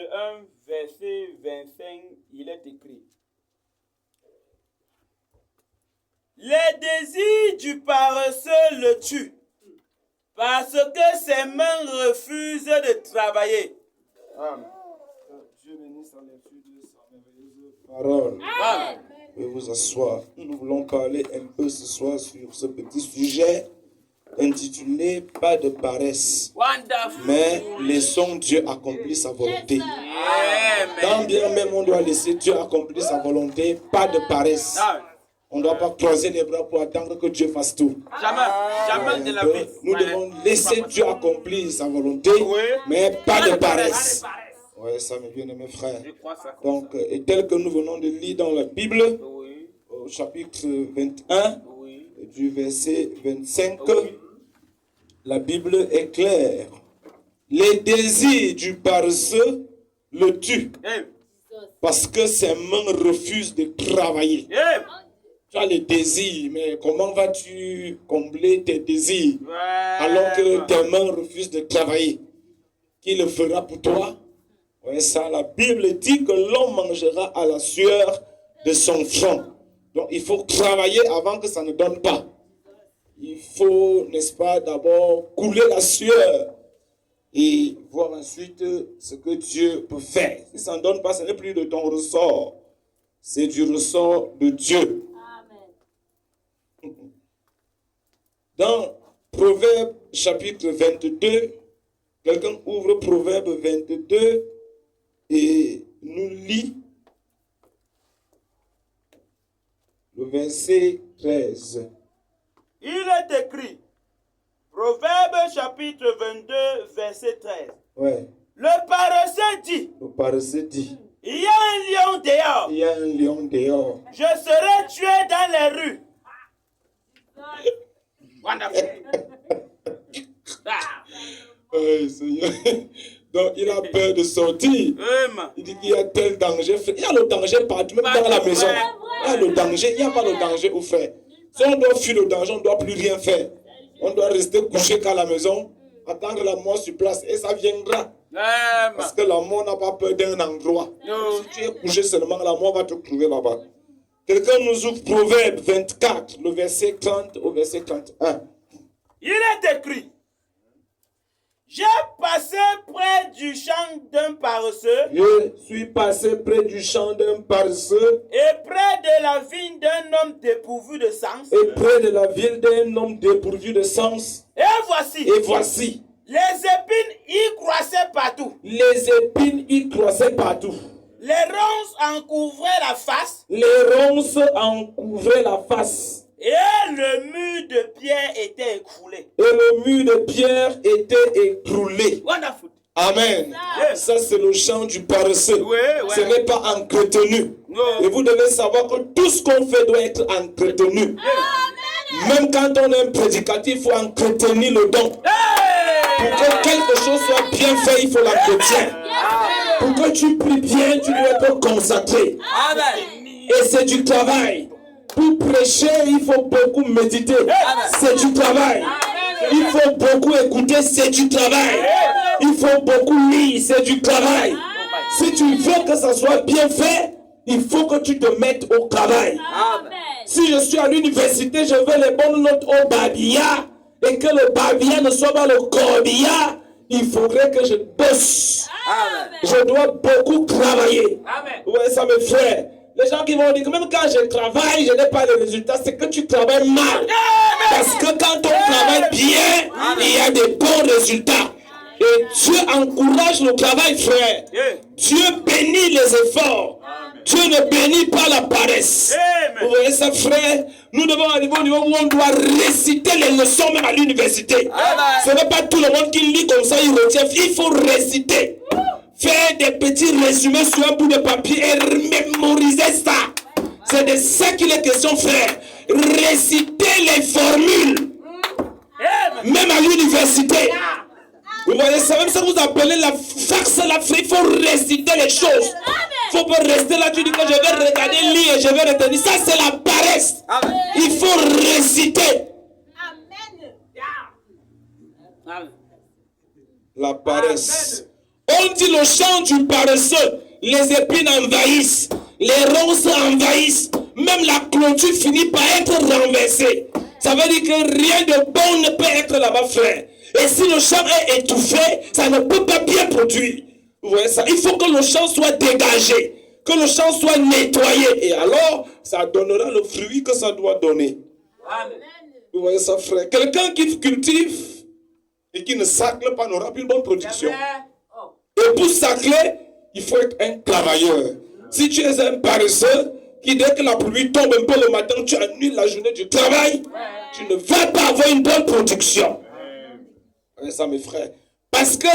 21, verset 25, il est écrit: les désirs du paresseux le tuent, parce que ses mains refusent de travailler. Amen. Dieu bénisse en l'étude de sa merveilleuse parole. Amen. Veuillez vous asseoir. Nous voulons parler un peu ce soir sur ce petit sujet intitulé Pas de paresse, Wonderful. mais laissons Dieu accomplir sa volonté. Amen. Quand bien même on doit laisser Dieu accomplir sa volonté, pas de paresse. Amen. On ne doit pas croiser les bras pour attendre que Dieu fasse tout. Jamais de la vie. Nous devons laisser Dieu accomplir sa volonté, Oui. mais pas de paresse. Oui, ça, mes bien-aimés frères. Je crois ça. Donc, et tel que nous venons de lire dans la Bible, Oui. au chapitre 21, Oui. du verset 25, Oui. la Bible est claire. Les désirs du paresseux le tuent, Amen. parce que ses mains refusent de travailler. Amen. Tu as les désirs, mais comment vas-tu combler tes désirs alors que tes mains refusent de travailler? Qui le fera pour toi? Oui, ça, la Bible dit que l'homme mangera à la sueur de son front. Donc, il faut travailler avant que ça ne donne pas. Il faut, n'est-ce pas, d'abord couler la sueur et voir ensuite ce que Dieu peut faire. Si ça ne donne pas, ce n'est plus de ton ressort. C'est du ressort de Dieu. Dans Proverbe chapitre 22, quelqu'un ouvre Proverbe 22 et nous lit le verset 13. Il est écrit, Proverbe chapitre 22, verset 13. Ouais, Le paresseux dit, le paresseux dit, il y a un lion dehors, il y a un lion dehors. je serai tué dans les rues. Wonderful. Oui, Seigneur. Donc, il a peur de sortir. Amen. Il dit qu'il y a tel danger. Il y a le danger partout, même dans la maison. Il y a le danger. Il n'y a pas le danger où faire. Si on doit fuir le danger, on ne doit plus rien faire. On doit rester couché qu'à la maison, attendre la mort sur place. Et ça viendra. Amen. Parce que la mort n'a pas peur d'un endroit. Si tu es couché seulement, la mort va te trouver là-bas. Quelqu'un nous ouvre Proverbe 24, le verset 30 au verset 31. Il est écrit, j'ai passé près du champ d'un paresseux Je suis passé près du champ d'un paresseux et près de la vigne d'un homme dépourvu de sens. et près de la ville d'un homme dépourvu de sens. Et voici, Et les épines y croissaient partout. les épines y croissaient partout. Les ronces en couvraient la face Les ronces en couvraient la face. et le mur de pierre était écroulé. Et le mur de pierre était écroulé. Wonderful. Amen. Ça, c'est le champ du paresseux. Oui, oui. Ce n'est pas entretenu. Non. Et vous devez savoir que tout ce qu'on fait doit être entretenu. Même quand on est un prédicateur, il faut entretenir le don. Pour que quelque chose soit bien fait, il faut l'entretien. Pour que tu pries bien, tu dois être concentré. Amen. Et c'est du travail. Pour prêcher, il faut beaucoup méditer. C'est du travail. Il faut beaucoup écouter, c'est du travail. Il faut beaucoup lire, c'est du travail. Si tu veux que ça soit bien fait, il faut que tu te mettes au travail. Si je suis à l'université, je veux les bonnes notes au babilla et que le babilla ne soit pas le corbillard, il faudrait que je bosse. Je dois beaucoup travailler. Ouais, ça me fait. Les gens qui vont dire que même quand je travaille, je n'ai pas les résultats, c'est que tu travailles mal. Parce que quand on travaille bien, il y a des bons résultats. Et Dieu encourage le travail, frère. Dieu bénit les efforts. Dieu ne bénit pas la paresse. Vous voyez ça, frère? Nous devons arriver au niveau où on doit réciter les leçons même à l'université. Ce n'est pas tout le monde qui lit comme ça, il retient. Il faut réciter. Faire des petits résumés sur un bout de papier et mémoriser ça. C'est de ça qu'il est question, frère. Réciter les formules. Même à l'université. Vous voyez ça, même ça vous appelez la farce, il faut réciter les choses. Il ne faut pas rester là, tu dis que je vais regarder, lire et je vais retenir. Ça, c'est la paresse. Il faut réciter. La paresse. On dit le champ du paresseux. Les épines envahissent. Les ronces envahissent. Même la clôture finit par être renversée. Ça veut dire que rien de bon ne peut être là-bas, frère. Et si le champ est étouffé, ça ne peut pas bien produire. Vous voyez ça? Il faut que le champ soit dégagé. Que le champ soit nettoyé. Et alors, ça donnera le fruit que ça doit donner. Amen. Vous voyez ça, frère? Quelqu'un qui cultive et qui ne sacle pas n'aura plus une bonne production. Et pour sacler, il faut être un travailleur. Si tu es un paresseux, qui dès que la pluie tombe un peu le matin, tu annules la journée du travail, tu ne vas pas avoir une bonne production. Vous voyez ça, mes frères? Parce que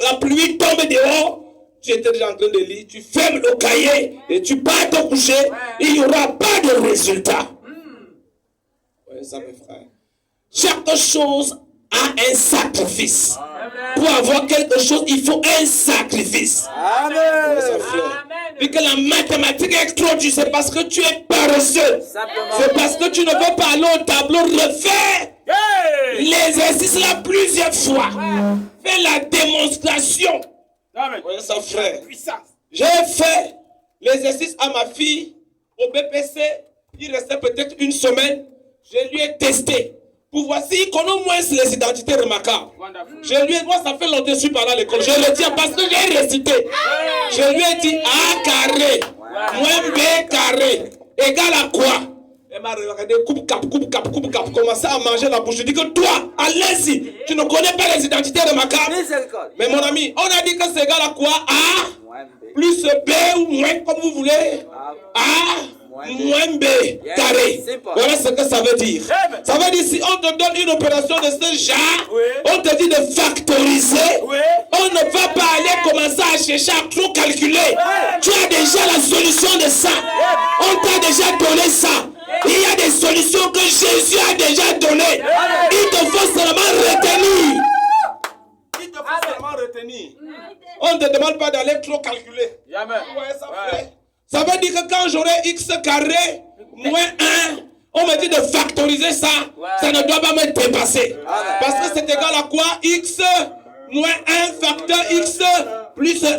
la pluie tombe dehors, tu étais déjà en train de lire, tu fermes le cahier et tu pars te coucher, il n'y aura pas de résultat. Vous voyez ça, mes frères? Chaque chose a un sacrifice. Pour avoir quelque chose, il faut un sacrifice. Amen. Puis que la mathématique est trop dure, c'est parce que tu es paresseux. C'est parce que tu ne veux pas aller au tableau refaire l'exercice là plusieurs fois. Fais la démonstration. Amen. Voyez ça, frère. J'ai fait l'exercice à ma fille au BPC. Il restait peut-être une semaine. Je lui ai testé. Pour voir s'il connaît au moins les identités remarquables. Je lui ai dit, moi ça fait longtemps que je suis parlé à l'école. Je le dis parce que j'ai récité. Je lui ai dit A carré, moins B carré, égale à quoi? Elle m'a regardé, coupe cap, commençait à manger la bouche. Je dis que toi, allez-y, tu ne connais pas les identités remarquables. Mais mon ami, on a dit que c'est égal à quoi? A plus B ou moins, comme vous voulez. A moins B carré. Voilà ce que ça veut dire. Ça veut dire si on te donne une opération de ce genre, on te dit de factoriser, on ne va pas aller commencer à chercher à trop calculer. Tu as déjà la solution de ça. On t'a déjà donné ça. Il y a des solutions que Jésus a déjà données. Il te faut seulement retenir. Il te faut seulement retenir. On ne te demande pas d'aller trop calculer. Ça veut dire que quand j'aurai x carré moins 1, on me dit de factoriser ça. Ça ne doit pas me dépasser. Parce que c'est égal à quoi? X moins 1 facteur x plus 1.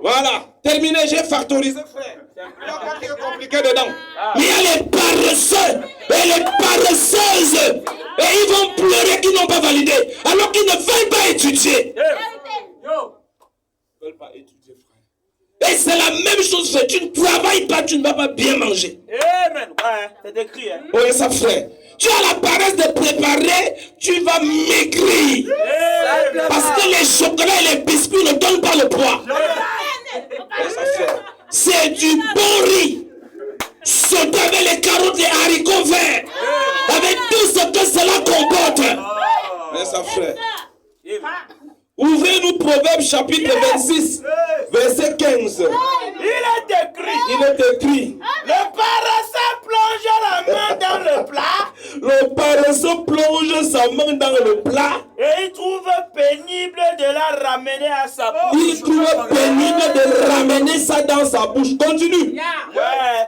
Voilà. Terminé, j'ai factorisé, frère. Il y a pas qui est compliqué dedans. Mais il y a les paresseux et les paresseuses. Et ils vont pleurer qu'ils n'ont pas validé. Alors qu'ils ne veulent pas étudier. Ils ne veulent pas étudier, frère. Et c'est la même chose, frère. Tu ne travailles pas, tu ne vas pas bien manger. Amen. Ouais, c'est écrit. Hein. Oui, ça, frère. Tu as la paresse de préparer, tu vas maigrir. Parce que les chocolats et les biscuits ne donnent pas le poids. C'est du bon riz. Sauté avec les carottes, les haricots verts. Avec tout ce que cela comporte. Oui, ça, frère. Ouvrez-nous Proverbes chapitre 26, verset 15. Il est écrit. Le paresseux plonge la main dans le plat. Le paresseux plonge sa main dans le plat. Et il trouve pénible de la ramener à sa bouche. Il trouve pénible de ramener ça dans sa bouche. Continue. Ouais.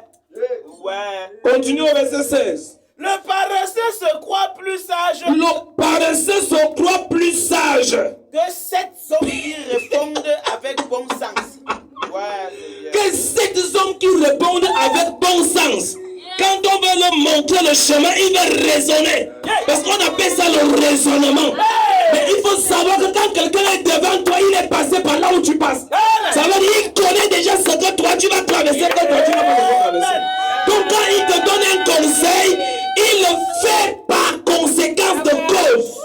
Continue au verset 16. Le paresseux se croit plus sage. Le paresseux se croit plus sage que 7 hommes qui répondent avec bon sens. Que 7 hommes qui répondent avec bon sens. Quand on veut leur montrer le chemin, il va raisonner. Parce qu'on appelle ça le raisonnement. Mais il faut savoir que quand quelqu'un est devant toi, il est passé par là où tu passes. Ça veut dire qu'il connaît déjà ce que toi tu vas traverser, que toi tu vas pas traverser. Donc quand il te donne un conseil, il le fait par conséquence de cause.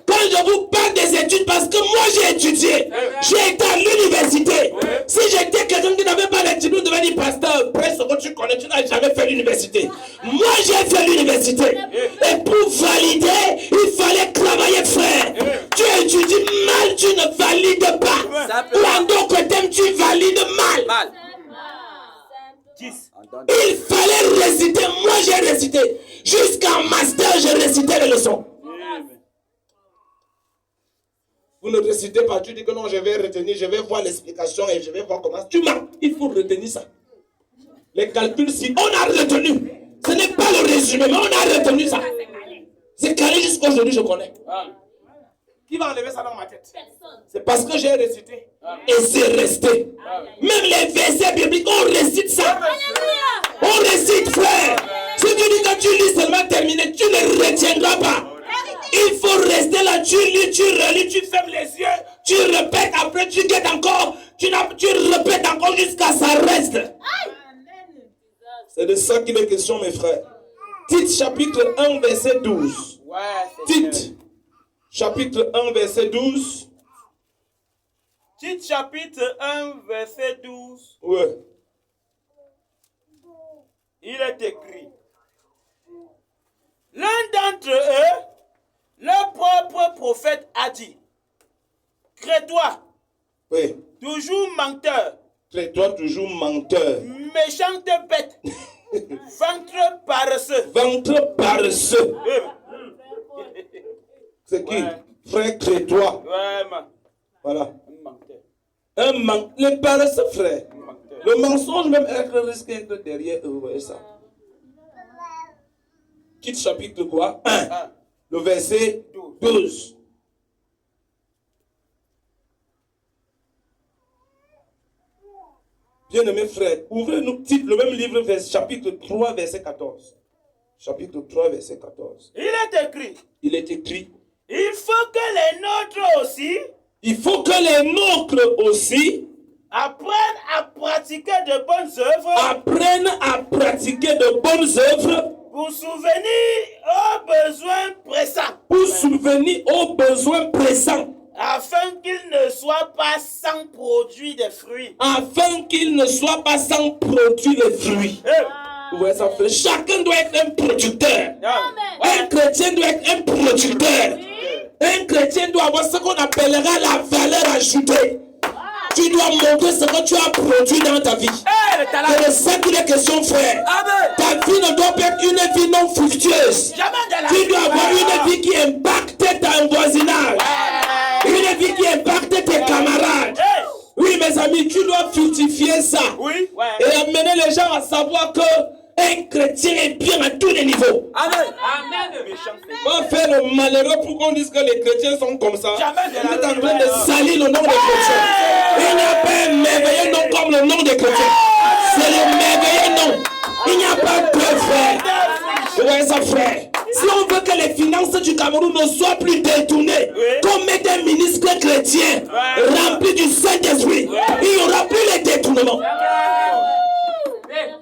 Quand je vous parle des études, parce que moi j'ai étudié, j'ai été à l'université. Si j'étais quelqu'un qui n'avait pas l'étude, vous devez dire pasteur, presque ce que tu connais, tu n'as jamais fait l'université. Moi j'ai fait l'université. Et pour valider, il fallait travailler, frère. Tu étudies mal, tu ne valides pas. Ou en d'autres termes, tu valides mal. Il fallait réciter. Moi j'ai récité. Jusqu'en master, j'ai récité les leçons. Vous ne récitez pas, tu dis que non, je vais retenir, je vais voir l'explication et je vais voir comment. Tu mens, il faut retenir ça. Les calculs, si on a retenu, ce n'est pas le résumé, mais on a retenu ça. C'est calé jusqu'aujourd'hui, je connais. Qui va enlever ça dans ma tête? C'est parce que j'ai récité. Et c'est resté. Même les versets bibliques, on récite ça. On récite, frère. Si tu dis que tu lis seulement terminé, tu ne retiendras pas. Il faut rester là, tu lis, tu relis, tu fermes les yeux, tu répètes, après tu guettes encore, tu répètes encore jusqu'à ça reste. C'est de ça qu'il est question, mes frères. Tite chapitre 1, verset 12. Tite chapitre 1, verset 12. Tite chapitre 1, verset 12. Ouais. Il est écrit. L'un d'entre eux, le propre prophète a dit, crée-toi, Oui. toujours menteur, Crée-toi toujours menteur. méchante bête, ventre paresseux. Ventre paresseux. C'est qui? Ouais. Frère, crée-toi. Vraiment. Voilà. Un menteur. Le paresseux, frère. Un menteur. Le mensonge même risque d'être derrière eux. Vous voyez ça? Quitte chapitre quoi? 1. Ah. Le verset 12. Bien-aimés frères, ouvrez-nous le même livre, chapitre 3, verset 14. Chapitre 3, verset 14. Il est écrit. Il est écrit. Il faut que les nôtres aussi Il faut que les nôtres aussi apprennent à pratiquer de bonnes œuvres apprennent à pratiquer de bonnes œuvres pour souvenir aux besoins pressants, pour subvenir aux besoins pressants, afin qu'ils ne soient pas sans produit de fruits. afin qu'ils ne soient pas sans produit de fruits. Vous voyez ça, frère? Chacun doit être un producteur. Un chrétien doit être un producteur. Un chrétien doit avoir ce qu'on appellera la valeur ajoutée. Tu dois montrer ce que tu as produit dans ta vie. C'est de ça qu'il est question, frère. Ta vie ne doit pas être une vie non fructueuse. Tu dois avoir une vie qui impacte ton voisinage. Une vie qui impacte tes camarades. Oui, mes amis, tu dois fructifier ça. Oui. Et amener les gens à savoir que un chrétien est bien à tous les niveaux. Amen. On fait le malheureux pour qu'on dise que les chrétiens sont comme ça. Jamais de Vous êtes la en train de salir le nom des chrétiens. Il n'y a pas un merveilleux nom comme le nom des chrétiens. C'est le merveilleux nom. Il n'y a pas de frère. Vous voyez ça, frère? Si on veut que les finances du Cameroun ne soient plus détournées, qu'on mette un ministre chrétien rempli du Saint-Esprit, il n'y aura plus les détournements.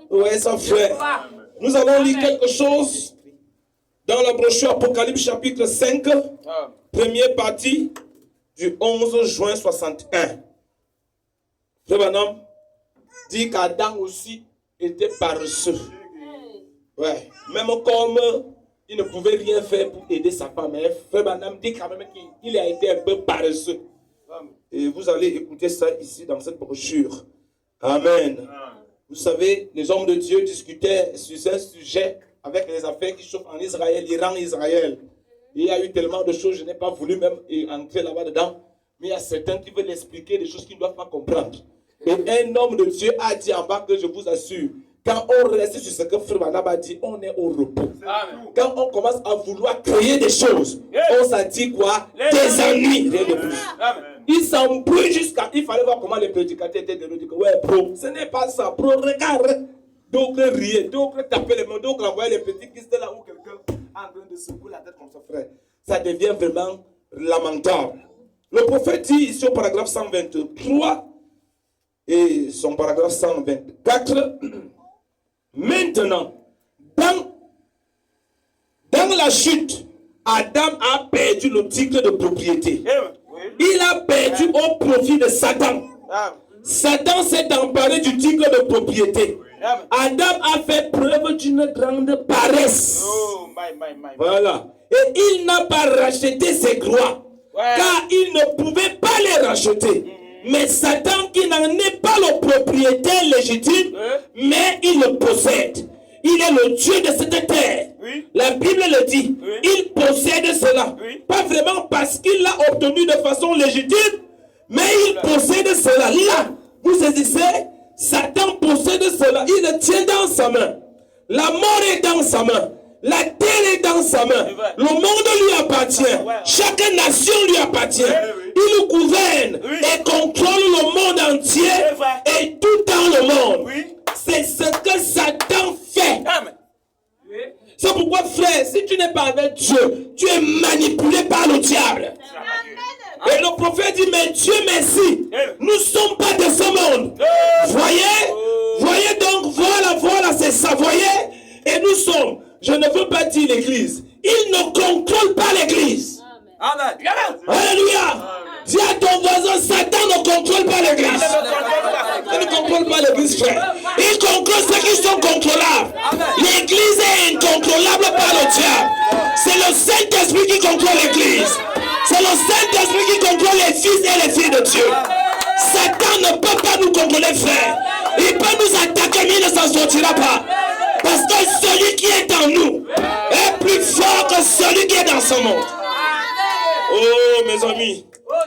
Vous voyez ça, frère? Nous allons lire quelque chose dans la brochure Apocalypse chapitre 5, première partie du 11 juin 61. Frère Branham dit qu'Adam aussi était paresseux. Ouais. Même comme il ne pouvait rien faire pour aider sa femme. Mais Frère Branham dit quand même qu'il a été un peu paresseux. Et vous allez écouter ça ici dans cette brochure. Amen. Vous savez, les hommes de Dieu discutaient sur un sujet avec les affaires qui chauffent en Israël, Iran-Israël. Il y a eu tellement de choses, je n'ai pas voulu même entrer là-bas dedans. Mais il y a certains qui veulent expliquer des choses qu'ils ne doivent pas comprendre. Et un homme de Dieu a dit en bas que je vous assure, quand on reste sur ce que Frère Branham a dit, on est au repos. Quand on commence à vouloir créer des choses, on s'en dit quoi? Des ennuis, rien de plus. Il s'embrouille jusqu'à... Il fallait voir comment les prédicateurs étaient de nous. Ouais, bro, ce n'est pas ça, bro, regarde. D'autres riaient, d'autres tapaient les mains, d'autres envoyaient les petits qui étaient là où quelqu'un en train de secouer la tête comme ça, frère. Ça devient vraiment lamentable. Le prophète dit ici au paragraphe 123 et son paragraphe 124, maintenant, dans la chute, Adam a perdu le titre de propriété. Il a perdu au profit de Satan. Satan s'est emparé du titre de propriété. Adam a fait preuve d'une grande paresse. Voilà. Et il n'a pas racheté ses droits. Car il ne pouvait pas les racheter. Mais Satan, qui n'en est pas le propriétaire légitime, mais il le possède. Il est le Dieu de cette terre. La Bible le dit. Il possède cela. Pas vraiment parce qu'il l'a obtenu de façon légitime, mais il possède cela. Là, vous saisissez, Satan possède cela. Il le tient dans sa main. La mort est dans sa main. La terre est dans sa main. Le monde lui appartient. Chaque nation lui appartient. Il gouverne et contrôle le monde entier et tout dans le monde. C'est ce que Satan fait. C'est pourquoi, frère, si tu n'es pas avec Dieu, tu es manipulé par le diable. Et le prophète dit, mais Dieu merci, nous ne sommes pas de ce monde. Voyez donc, voilà, c'est ça, voyez. Et nous sommes, je ne veux pas dire l'église, il ne contrôle pas l'église. Amen. Alléluia. Dis à ton voisin, Satan ne contrôle pas l'église. Il ne contrôle pas l'église, frère. Il contrôle ceux qui sont contrôlables. L'église est incontrôlable par le diable. C'est le Saint-Esprit qui contrôle l'église. C'est le Saint-Esprit qui contrôle les fils et les filles de Dieu. Satan ne peut pas nous contrôler, frère. Il peut nous attaquer, mais il ne s'en sortira pas. Parce que celui qui est en nous est plus fort que celui qui est dans ce monde. Oh, mes amis.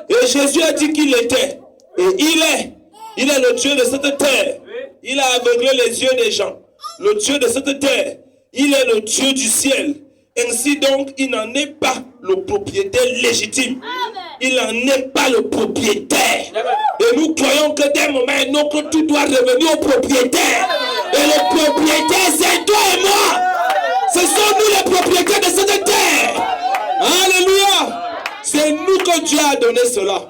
Et Jésus a dit qu'il était. Et il est le Dieu de cette terre. Il a aveuglé les yeux des gens. Le Dieu de cette terre. Il est le Dieu du ciel. Ainsi donc, il n'en est pas le propriétaire légitime. Il n'en est pas le propriétaire. Et nous croyons que d'un moment à un autre, tout doit revenir au propriétaire. Et le propriétaire, c'est toi et moi. Ce sont nous les propriétaires de cette terre. Alléluia. C'est nous que Dieu a donné cela.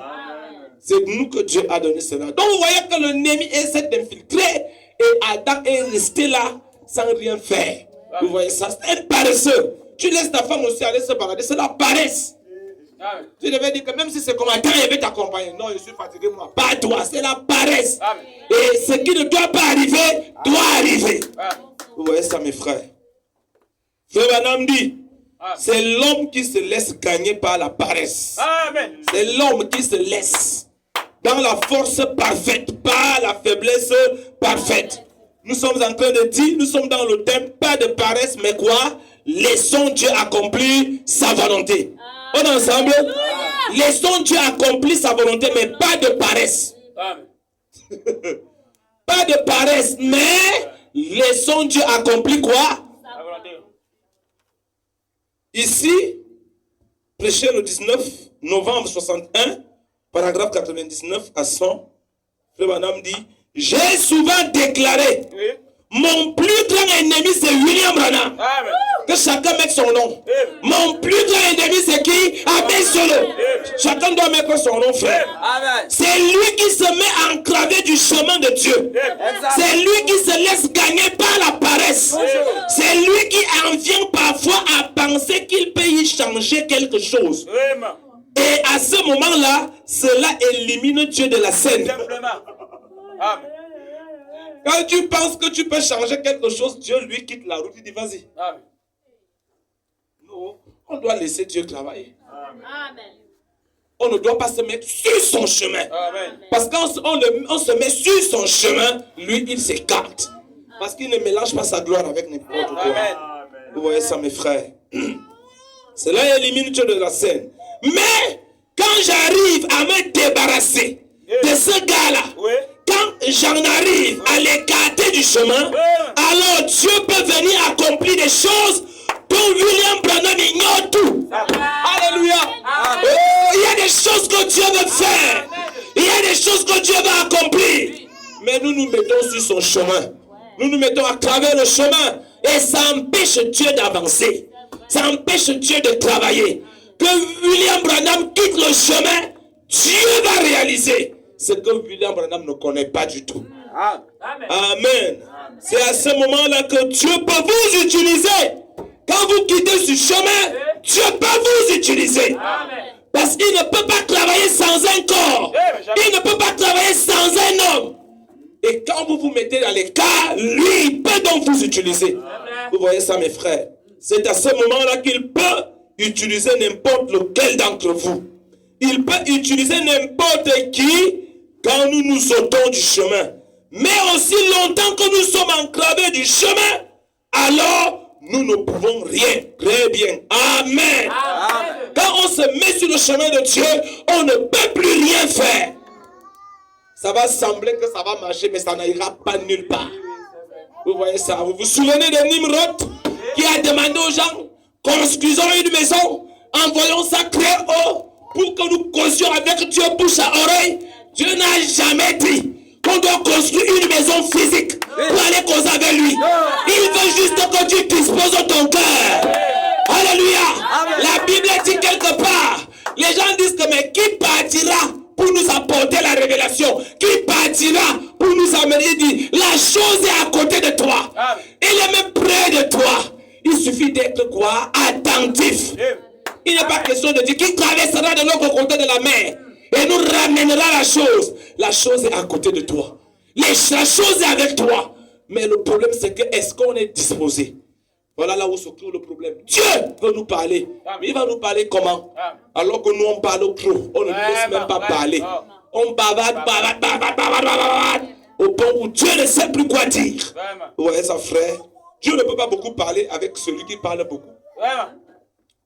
C'est nous que Dieu a donné cela. Donc vous voyez que l'ennemi essaie d'infiltrer et Adam est resté là sans rien faire. Vous voyez ça, c'est un paresseux. Tu laisses ta femme aussi aller se balader, c'est la paresse. Tu devais dire que même si c'est comme Adam, il veut t'accompagner. Non, je suis fatigué, moi. Pas toi, c'est la paresse. Et ce qui ne doit pas arriver, doit arriver. Vous voyez ça, mes frères. Frère Branham dit, c'est l'homme qui se laisse gagner par la paresse. C'est l'homme qui se laisse dans la force parfaite, pas la faiblesse parfaite. Nous sommes en train de dire, nous sommes dans le thème, pas de paresse, mais quoi? Laissons Dieu accomplir sa volonté. On est ensemble? Laissons Dieu accomplir sa volonté, mais pas de paresse. Pas de paresse, mais laissons Dieu accomplir quoi? Ici, prêché le 19 novembre 61, paragraphe 99 à 100, Frère Branham dit, j'ai souvent déclaré, mon plus grand ennemi c'est William Branham. Que chacun mette son nom. Mon plus grand ennemi c'est qui? Amen solo. Chacun doit mettre son nom, frère. C'est lui qui se met encravé du chemin de Dieu. C'est lui qui se laisse gagner par la paresse. C'est lui qui en vient parfois à penser qu'il peut y changer quelque chose. Et à ce moment-là, cela élimine Dieu de la scène. Quand tu penses que tu peux changer quelque chose, Dieu lui quitte la route, il dit vas-y. Non, on doit laisser Dieu travailler. On ne doit pas se mettre sur son chemin. Parce qu'on se met sur son chemin, lui il s'écarte. Parce qu'il ne mélange pas sa gloire avec n'importe quoi. Vous voyez ça, mes frères. Cela élimine Dieu de la scène. Mais quand j'arrive à me débarrasser de ce gars-là, quand j'en arrive à l'écarter du chemin, alors Dieu peut venir accomplir des choses dont William Branham ignore tout. Alléluia. Oh, il y a des choses que Dieu veut faire. Il y a des choses que Dieu va accomplir. Mais nous nous mettons sur son chemin. Nous nous mettons à travers le chemin. Et ça empêche Dieu d'avancer. Ça empêche Dieu de travailler. Que William Branham quitte le chemin, Dieu va réaliser ce que William Branham ne connaît pas du tout. Amen. C'est à ce moment-là que Dieu peut vous utiliser. Quand vous quittez ce chemin, Dieu peut vous utiliser. Parce qu'il ne peut pas travailler sans un corps. Il ne peut pas travailler sans un homme. Et quand vous vous mettez dans l'écart, lui, il peut donc vous utiliser. Vous voyez ça, mes frères. C'est à ce moment-là qu'il peut utiliser n'importe lequel d'entre vous. Il peut utiliser n'importe qui quand nous nous sautons du chemin. Mais aussi longtemps que nous sommes enclavés du chemin, alors nous ne pouvons rien. Très bien. Amen. Quand on se met sur le chemin de Dieu, on ne peut plus rien faire. Ça va sembler que ça va marcher, mais ça n'ira pas nulle part. Vous voyez ça. Vous vous souvenez de Nimrod? qui a demandé aux gens, construisons une maison, envoyons ça très haut pour que nous causions avec Dieu bouche à oreille. Dieu n'a jamais dit qu'on doit construire une maison physique pour aller causer avec lui. Il veut juste que tu disposes de ton cœur. Alléluia. La Bible dit quelque part, les gens disent que mais qui partira pour nous apporter la révélation? Qui partira pour nous amener? Il dit, la chose est à côté de toi. Elle est même près de toi. Il suffit d'être quoi? Attentif. Il n'est pas question de dire qui traversera de l'autre côté de la mer et nous ramènera la chose. La chose est à côté de toi. La chose est avec toi. Mais le problème c'est que est-ce qu'on est disposé? Voilà là où se trouve le problème. Dieu veut nous parler. Mais il va nous parler comment? Alors que nous on parle trop. On ne laisse même pas parler. On bavade. Au point où Dieu ne sait plus quoi dire. Vous voyez ça, frère? Dieu ne peut pas beaucoup parler avec celui qui parle beaucoup.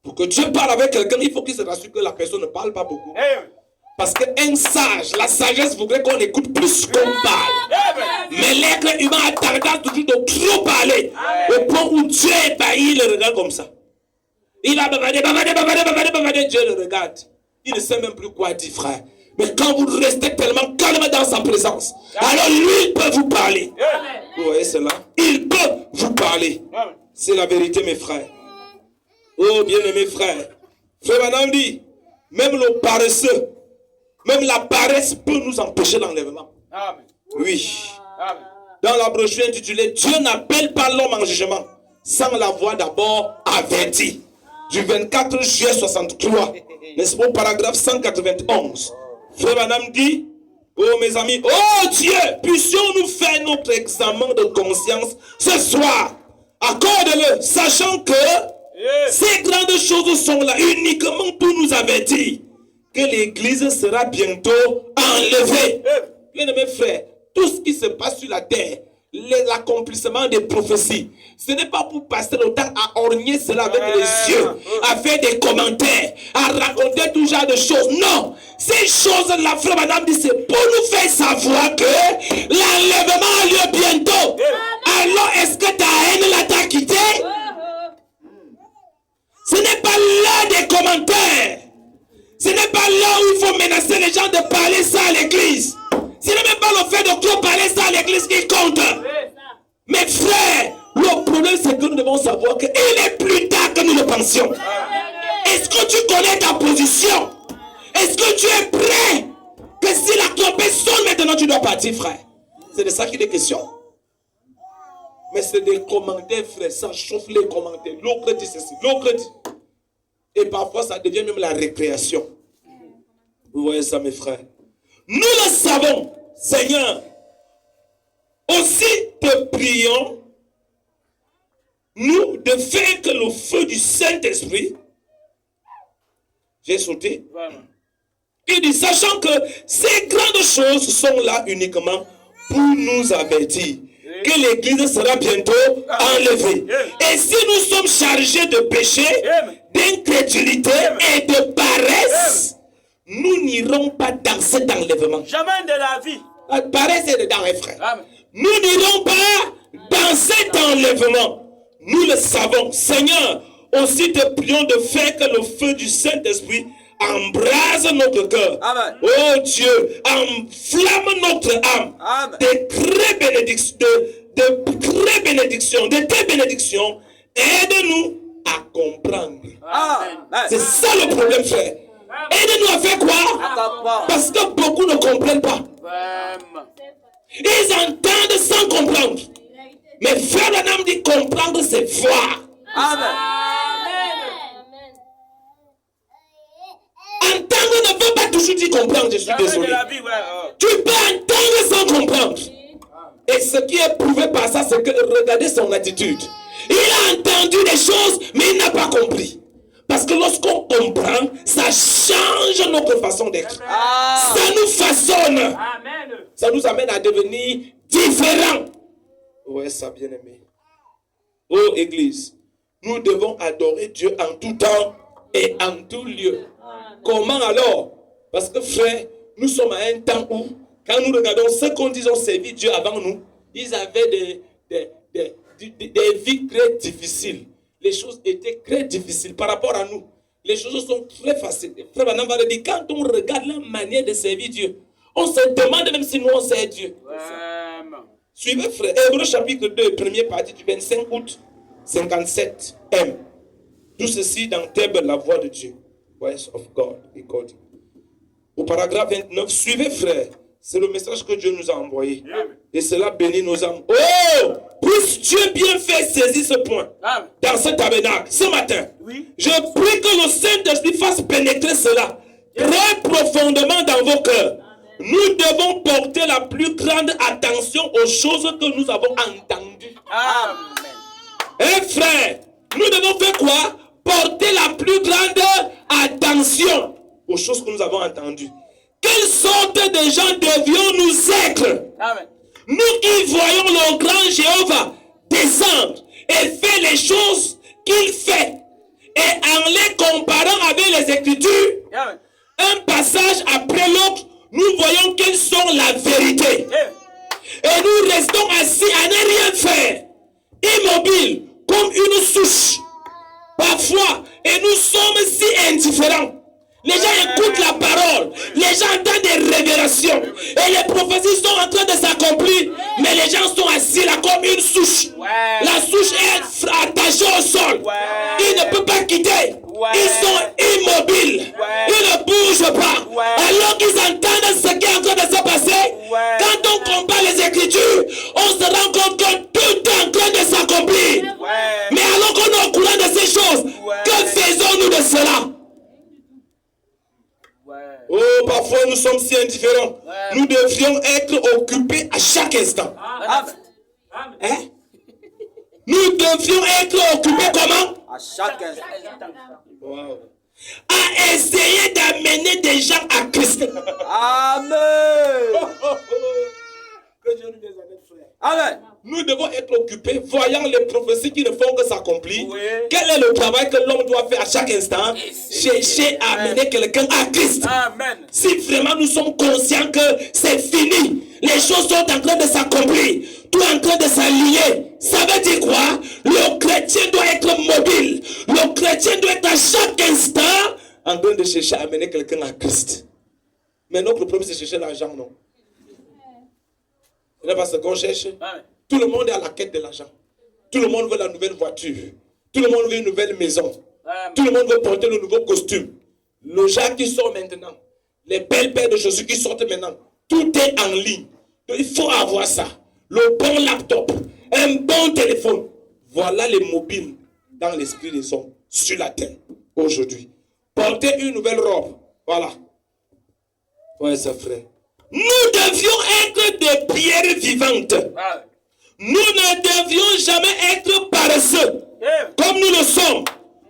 Pour que Dieu parle avec quelqu'un, il faut qu'il se rassure que la personne ne parle pas beaucoup. Parce qu'un sage, la sagesse voudrait qu'on écoute plus qu'on parle. Mais l'être humain a tendance toujours de trop parler. Au point où Dieu est ébahi, il le regarde comme ça. Il va bavader, Dieu le regarde. Il ne sait même plus quoi dire, frère. Mais quand vous restez tellement calme dans sa présence, alors lui, il peut vous parler. Vous voyez cela? Il peut vous parler. C'est la vérité, mes frères. Oh, bien-aimés frères. Frère Madame dit, même le paresseux, même la paresse peut nous empêcher l'enlèvement. Oui. Dans la brochure intitulée Dieu n'appelle pas l'homme en jugement sans l'avoir d'abord averti. Du 24 juillet 63. N'est-ce pas, au paragraphe 191. Frère Madame dit, oh mes amis, oh Dieu, puissions-nous faire notre examen de conscience ce soir. Accorde-le, sachant que ces grandes choses sont là uniquement pour nous avertir que l'Église sera bientôt enlevée. Bien aimés frères, tout ce qui se passe sur la terre, l'accomplissement des prophéties, ce n'est pas pour passer le temps à orner cela avec les yeux, à faire des commentaires, à raconter tout genre de choses. Non, ces choses-là, frère Madame dit, c'est pour nous faire savoir que l'enlèvement a lieu bientôt. Alors, est-ce que ta haine là t'a quitté? Ce n'est pas l'heure des commentaires. Ce n'est pas là où il faut menacer les gens de parler ça à l'église. Ce n'est même pas le fait de trop parler ça à l'église qui compte. Mais frère, le problème c'est que nous devons savoir qu'il est plus tard que nous le pensions. Est-ce que tu connais ta position? Est-ce que tu es prêt? Que si la trompette sonne maintenant, tu dois partir, frère. C'est de ça qu'il est question. Mais c'est des commentaires, frère. Ça chauffe les commentaires. L'autre dit ceci, l'autre dit. Et parfois, ça devient même la récréation. Vous voyez ça, mes frères? Nous le savons, Seigneur. Aussi te prions, nous, de faire que le feu du Saint-Esprit, j'ai sauté, il dit, sachant que ces grandes choses sont là uniquement pour nous avertir que l'Église sera bientôt enlevée. Et si nous sommes chargés de péché, d'incrédulité et de paresse, nous n'irons pas dans cet enlèvement. Jamais de la vie. La paresse est dedans, mes frères. Nous n'irons pas dans cet enlèvement. Nous le savons. Seigneur, aussi te prions de faire que le feu du Saint-Esprit embrase notre cœur. Oh Dieu, enflamme notre âme. De tes bénédictions. Aide-nous à comprendre. C'est ça le problème, frère. Aide-nous à faire quoi? Parce que beaucoup ne comprennent pas. Ils entendent sans comprendre. Mais frère Adam dit comprendre, c'est voir. Entendre ne veut pas toujours dire comprendre, je suis désolé. Tu peux entendre sans comprendre. Et ce qui est prouvé par ça, c'est que regardez son attitude. Il a entendu des choses, mais il n'a pas compris. Parce que lorsqu'on comprend, ça change notre façon d'être. Ça nous façonne. Ça nous amène à devenir différents. Ouais, ça, bien aimé. Oh, Église, nous devons adorer Dieu en tout temps et en tout lieu. Comment alors? Parce que frère, nous sommes à un temps où, quand nous regardons ceux qu'on dit ont servi Dieu avant nous, ils avaient des vies très difficiles. les choses étaient très difficiles par rapport à nous. Les choses sont très faciles. Frère Branham va le dire, quand on regarde la manière de servir Dieu, on se demande même si nous on sert Dieu. Suivez frère, Hébreux chapitre 2, première partie du 25 août 57 M. Tout ceci dans Thèbes, la voix de Dieu. Voice of God. Au paragraphe 29, suivez frère. C'est le message que Dieu nous a envoyé. Et cela bénit nos âmes. Oh! Puisse Dieu bien faire saisir ce point dans ce tabernacle, ce matin. Je prie que le Saint-Esprit fasse pénétrer cela très profondément dans vos cœurs. Nous devons porter la plus grande attention aux choses que nous avons entendues. Amen. Frère, nous devons faire quoi? Porter la plus grande attention aux choses que nous avons entendues. Quelle sorte de gens devions-nous être? Amen. Nous qui voyons le grand Jéhovah descendre et faire les choses qu'il fait, et en les comparant avec les Écritures, Amen, un passage après l'autre, nous voyons quelles sont la vérité. Amen. Et nous restons assis à ne rien faire, immobiles, comme une souche. Parfois, et nous sommes si indifférents. Les gens écoutent la parole, les gens entendent des révélations, et les prophéties sont en train de s'accomplir, mais les gens sont assis là comme une souche. La souche est attachée au sol. Ils ne peuvent pas quitter. Ils sont immobiles. Ils ne bougent pas. Alors qu'ils entendent ce qui est en train de se passer, quand on compare les Écritures, on se rend compte que tout est en train de s'accomplir. Mais alors qu'on est au courant de ces choses, que faisons-nous de cela? Oh, parfois nous sommes si indifférents. Nous devrions être occupés à chaque instant. Hein? Nous devrions être occupés comment? À chaque instant. Wow. À essayer d'amener des gens à Christ. Amen. Que Dieu nous bénisse, frère. Amen. Nous devons être occupés, voyant les prophéties qui ne font que s'accomplir. Oui. Quel est le travail que l'homme doit faire à chaque instant? Chercher à amener quelqu'un à Christ. Amen. Si vraiment nous sommes conscients que c'est fini, les choses sont en train de s'accomplir, tout est en train de s'aligner, ça veut dire quoi? Le chrétien doit être mobile. Le chrétien doit être à chaque instant en train de chercher à amener quelqu'un à Christ. Mais notre problème, c'est chercher l'argent, non? Ce n'est pas ce qu'on cherche. Amen. Tout le monde est à la quête de l'argent. Tout le monde veut la nouvelle voiture. Tout le monde veut une nouvelle maison. Tout le monde veut porter le nouveau costume. Le genre qui sort maintenant. Les belles paires de chaussures qui sortent maintenant. Tout est en ligne. Donc il faut avoir ça. Le bon laptop. Un bon téléphone. Voilà les mobiles dans l'esprit des hommes sur la terre aujourd'hui. Porter une nouvelle robe. Voilà. Ouais, ça frère. Nous devions être des pierres vivantes. Nous ne devions jamais être paresseux, comme nous le sommes.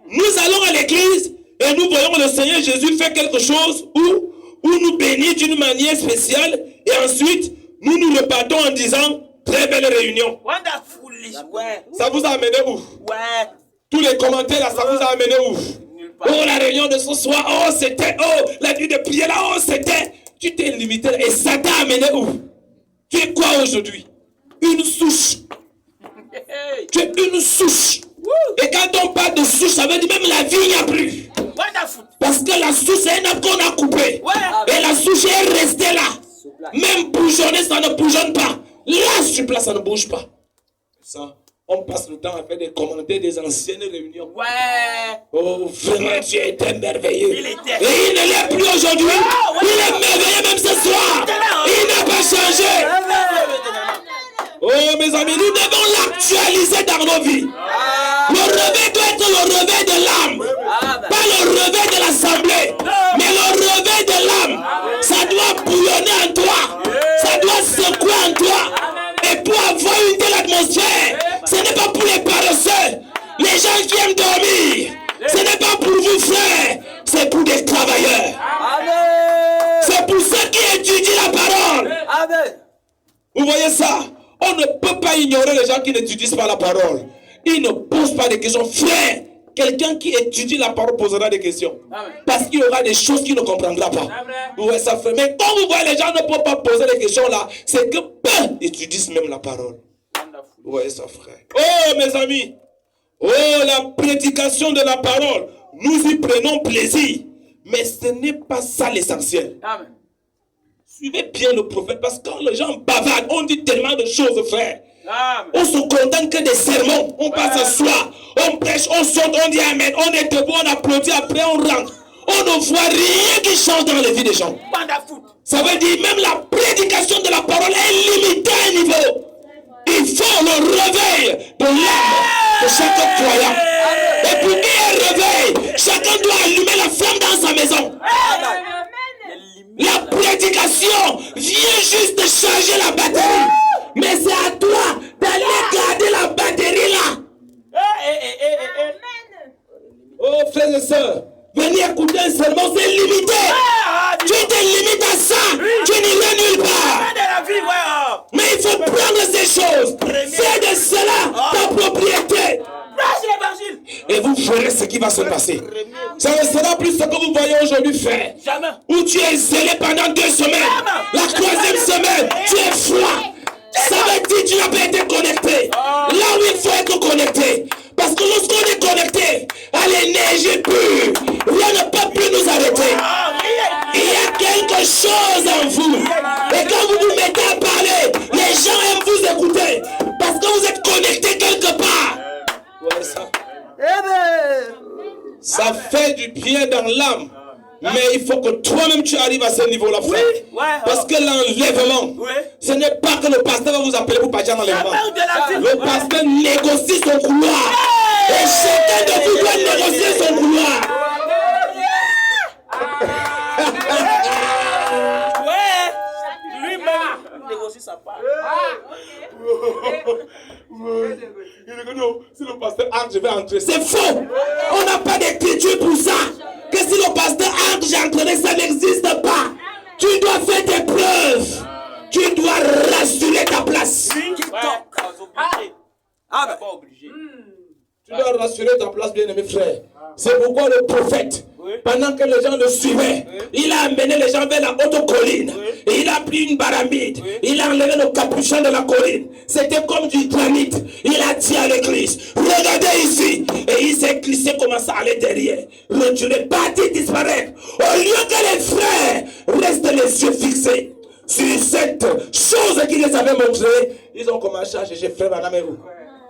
Nous allons à l'église et nous voyons le Seigneur Jésus faire quelque chose ou nous bénir d'une manière spéciale et ensuite nous nous repartons en disant très belle réunion. Ça vous a amené où? Tous les commentaires là, ça vous a amené où? Oh, la réunion de ce soir, oh c'était, oh la nuit de prière là, oh c'était. Tu t'es limité et ça t'a amené où? Tu es quoi aujourd'hui? Une souche. Tu es une souche. Et quand on parle de souche, ça veut dire même la vie, il n'y a plus. Parce que la souche, c'est un arbre qu'on a coupé. Et la souche est restée là. Même bougeonner, ça ne bougeonne pas. Là, sur place, ça ne bouge pas. Ça, on passe le temps à faire des commentaires des anciennes réunions. Oh, vraiment, Dieu était merveilleux. Et il ne l'est plus aujourd'hui. Il est merveilleux même ce soir. Il n'a pas changé. Oh, mes amis, nous devons l'actualiser dans nos vies. Le réveil doit être le réveil de l'âme. Pas le réveil de l'assemblée, mais le réveil de l'âme. Ça doit bouillonner en toi. Ça doit secouer en toi. Et pour avoir une telle atmosphère, ce n'est pas pour les paresseux, les gens qui aiment dormir. Ce n'est pas pour vous, frères, c'est pour des travailleurs. C'est pour ceux qui étudient la parole. Vous voyez ça? On ne peut pas ignorer les gens qui n'étudient pas la parole. Ils ne posent pas de questions. Frère, quelqu'un qui étudie la parole posera des questions. Parce qu'il y aura des choses qu'il ne comprendra pas. Vous voyez ça, frère? Mais quand vous voyez les gens ne peuvent pas poser des questions là, c'est que peu étudient même la parole. Vous voyez ça, frère? Oh, mes amis, Oh, la prédication de la parole, nous y prenons plaisir. Mais ce n'est pas ça l'essentiel. Amen. Suivez bien le prophète, parce que quand les gens bavardent, on dit tellement de choses, frère. Amen. On se contente que des sermons. On passe à soir, on prêche, on saute, on dit amen, on est debout, on applaudit, après on rentre. On ne voit rien qui change dans les vies des gens. Ça veut dire même la prédication de la parole est limitée à un niveau. Il faut le réveil de l'âme de chaque croyant. Et pour qu'il y ait un réveil, chacun doit allumer la flamme dans sa maison. La prédication vient juste de charger la batterie. Mais c'est à toi d'aller garder la batterie là. Oh frères et sœurs, venir écouter un sermon, c'est limité. Tu te limites à ça. Tu n'iras nulle part. Mais il faut prendre ces choses. Fais de cela ta propriété. Et vous ferez ce qui va se passer. Ça ne sera plus ce que vous voyez aujourd'hui faire. Où tu es zélé pendant 2 semaines. La 3e semaine, tu es froid. Ça veut dire que tu n'as pas été connecté. Là où il faut être connecté. Parce que lorsqu'on est connecté à l'énergie pure, rien ne peut plus nous arrêter. Il y a quelque chose en vous. Et quand vous vous mettez à parler, les gens aiment vous écouter. Parce que vous êtes connecté quelque part. Ouais, ça fait du bien dans l'âme. Mais il faut que toi-même tu arrives à ce niveau-là, frère. Parce que l'enlèvement, ce n'est pas que le pasteur va vous appeler pour partir dans l'enlèvement. Le pasteur négocie son couloir. Et chacun de vous doit négocier son couloir. Lui-même négocie sa part. Il dit que non, si le pasteur entre, je vais entrer. C'est faux. On n'a pas d'écriture pour ça. Que si le pasteur entre, j'entrerai, ça n'existe pas. Tu dois faire tes preuves. Tu dois rassurer ta place. Tu dois rassurer ta place, bien-aimé frère. C'est pourquoi le prophète, pendant que les gens le suivaient, il a amené les gens vers la haute colline. Et il a pris une baramide. Il a enlevé le capuchon de la colline. C'était comme du granit. Il a dit à l'église, regardez ici. Et il s'est glissé, commencé à aller derrière. Retiré, parti, disparaître. Au lieu que les frères restent les yeux fixés sur cette chose qu'il les avait montrée, ils ont commencé à chercher frère Vaname où?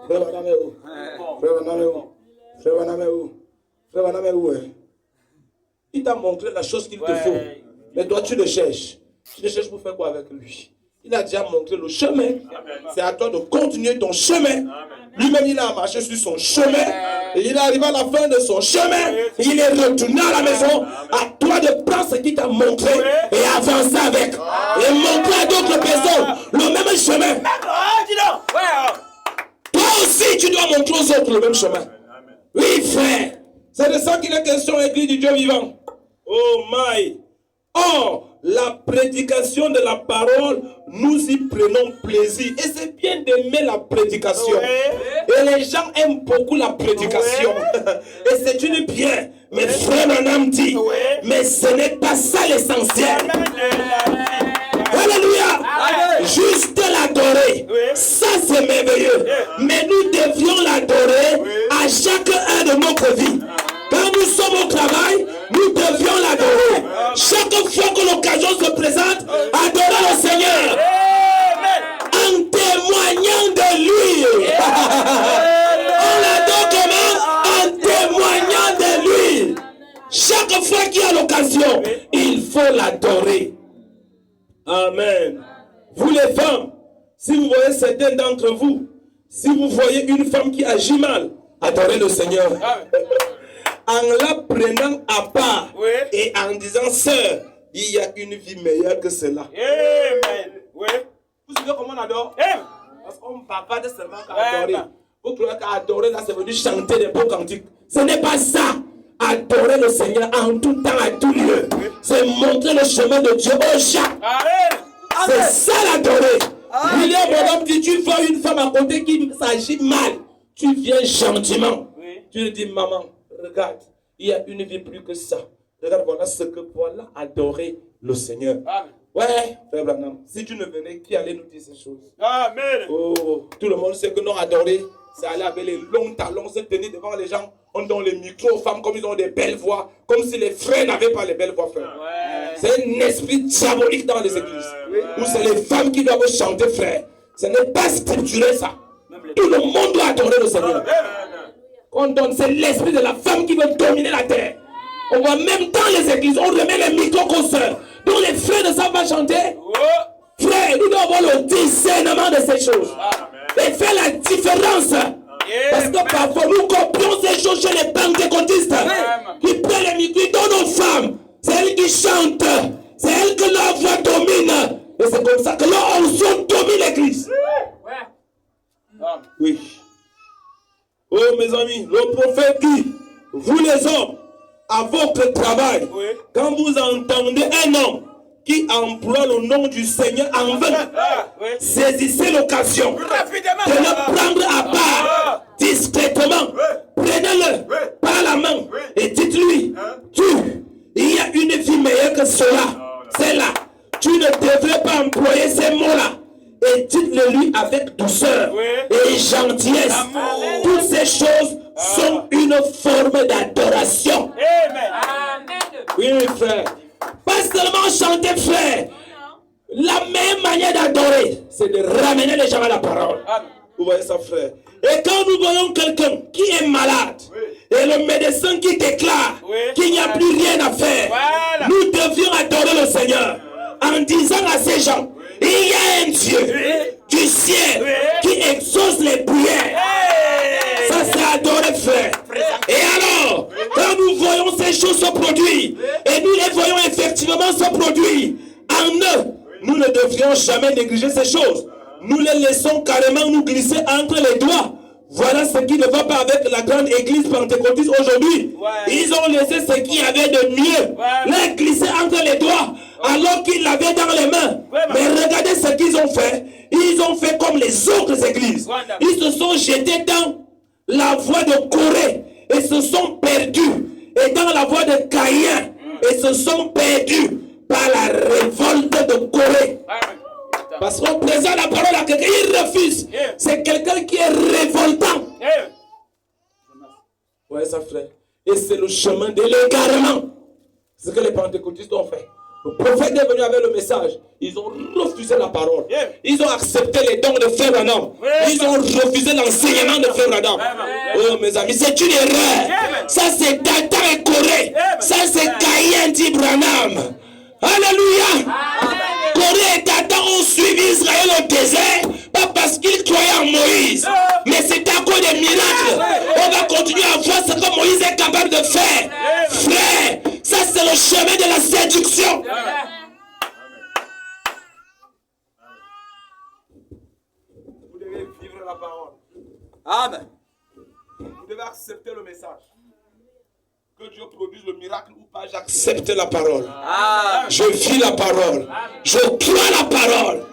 Frère Vaname où? Frère Vaname où? Frère Vaname où? Frère Vaname où? Il t'a montré la chose qu'il te faut. Mais toi, tu le cherches. Tu le cherches pour faire quoi avec lui? Il a déjà montré le chemin. C'est à toi de continuer ton chemin. Lui-même, il a marché sur son chemin. Et il est arrivé à la fin de son chemin. Il est retourné à la maison. À toi de prendre ce qu'il t'a montré et avancer avec. Et montrer à d'autres personnes le même chemin. Toi aussi, tu dois montrer aux autres le même chemin. Oui, frère. C'est de ça qu'il est question, église du Dieu vivant. Oh my. Or, la prédication de la parole, nous y prenons plaisir. Et c'est bien d'aimer la prédication. Et les gens aiment beaucoup la prédication. Et c'est une bien. Mais frère Branham dit, mais ce n'est pas ça l'essentiel. Alléluia. Juste l'adorer. Ça c'est merveilleux. Mais nous devions l'adorer à chacun de notre vie. Quand nous sommes au travail, nous devions l'adorer. Chaque fois que l'occasion se présente, adorer le Seigneur. En témoignant de lui. On l'adore comment? En témoignant de lui. Chaque fois qu'il y a l'occasion, il faut l'adorer. Amen. Vous les femmes, si vous voyez certains d'entre vous, si vous voyez une femme qui agit mal, adorez le Seigneur. En la prenant à part et en disant, sœur, il y a une vie meilleure que cela. Amen. Vous savez comment on adore? Parce qu'on ne parle pas de seulement qu'adorer. Vous croyez qu'adorer là, c'est venu chanter des beaux cantiques. Ce n'est pas ça. Adorer le Seigneur en tout temps, à tout lieu. C'est montrer le chemin de Dieu aux gens. C'est ça l'adorer. William Branham dit, tu vois une femme à côté qui s'agit mal. Tu viens gentiment. Tu lui dis, maman, regarde, il y a une vie plus que ça. Regarde, voilà adorer le Seigneur. Amen. Ouais, frère Branham, si tu ne venais, qui allait nous dire ces choses? Amen. Oh, tout le monde sait que non, adorer, c'est aller avec les longs talons, se tenir devant les gens. On donne les micros aux femmes comme ils ont des belles voix. Comme si les frères n'avaient pas les belles voix, frère. Ouais. C'est un esprit diabolique dans les églises. Où c'est les femmes qui doivent chanter, frère. Ce n'est pas scripturé, ça. Tout le monde doit adorer le Seigneur. On donne, c'est l'esprit de la femme qui veut dominer la terre. On voit même dans les églises, on remet les micros aux sœurs. Donc les frères ne savent pas chanter. Frère, nous devons avoir le discernement de ces choses. Et faire la différence. Parce que parfois nous copions ces choses chez les pentecôtistes. Ils prennent les micros, ils donnent aux femmes. C'est elles qui chantent. C'est elles que leur voix domine. Et c'est comme ça que leur onction domine l'église. Oui. Oh mes amis, le prophète dit, vous les hommes, à votre travail, quand vous entendez un homme qui emploie le nom du Seigneur en vain, saisissez l'occasion de le prendre à part discrètement. Prenez-le par la main et dites-lui, il y a une vie meilleure que cela. C'est là. Tu ne devrais pas employer ces mots-là. Et dites-le lui avec douceur et gentillesse. Toutes ces choses sont une forme d'adoration. Oui, frère. Pas seulement chanter, frère. La meilleure manière d'adorer, c'est de ramener les gens à la parole. Vous voyez ça, frère? Et quand nous voyons quelqu'un qui est malade, et le médecin qui déclare qu'il n'y a plus rien à faire, nous devions adorer le Seigneur en disant à ces gens, il y a un Dieu du ciel qui exauce les prières. Ça, c'est adorer, frère. Et alors, quand nous voyons ces choses se produire, et nous les voyons effectivement se produire en eux, nous ne devrions jamais négliger ces choses. Nous les laissons carrément nous glisser entre les doigts. Voilà ce qui ne va pas avec la grande église pentecôtiste aujourd'hui. Ils ont laissé ce qu'il y avait de mieux, les glisser entre les doigts, alors qu'ils l'avaient dans les mains. Mais regardez ce qu'ils ont fait. Ils ont fait comme les autres églises. Ils se sont jetés dans la voie de Corée et se sont perdus. Et dans la voie de Caïn et se sont perdus par la révolte de Corée. Parce qu'on présente la parole à quelqu'un, il refuse. C'est quelqu'un qui est révoltant. Ouais, ça, frère. Et c'est le chemin de l'égarement. C'est ce que les pentecôtistes ont fait. Le prophète est venu avec le message. Ils ont refusé la parole. Ils ont accepté les dons de Frère Branham. Ils ont refusé l'enseignement de Frère Branham. Oh, mes amis, c'est une erreur. Ça, c'est Tata et Corée. Ça, c'est Caïn dit Branham. Alléluia. Corée et Tata ont suivi Israël au désert, pas parce qu'ils croyaient en Moïse, mais c'est à cause des miracles. On va continuer à voir ce que Moïse est capable de faire. Frère, ça c'est le chemin de la séduction. Vous devez vivre la parole. Amen. Vous devez accepter le message. Que Dieu produise le miracle ou pas, j'accepte la parole. Je vis la parole. Je crois la parole.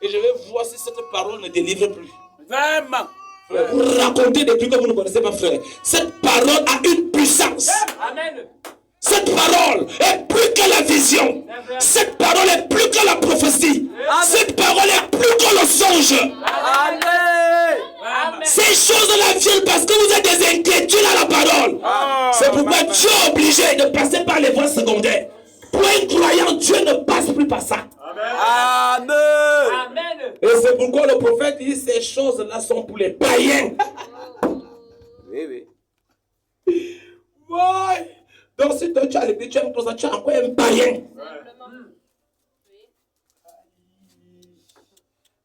Et je vais voir si cette parole ne délivre plus. Vraiment. Frère, vous racontez des trucs que vous ne connaissez pas, frère. Cette parole a une puissance. Amen. Cette parole est plus que la vision. Cette parole est plus que la prophétie. Cette parole est plus que le songe. Amen. Ces choses-là viennent parce que vous êtes des inquiétudes à la parole. C'est pourquoi Dieu est obligé de passer par les voies secondaires. Pour un croyant, Dieu ne passe plus par ça. Amen. Amen. Et c'est pourquoi le prophète dit ces choses-là sont pour les païens. Oui. Ouais. Donc si tu as l'église, tu aimes tout ça, tu as encore un païen.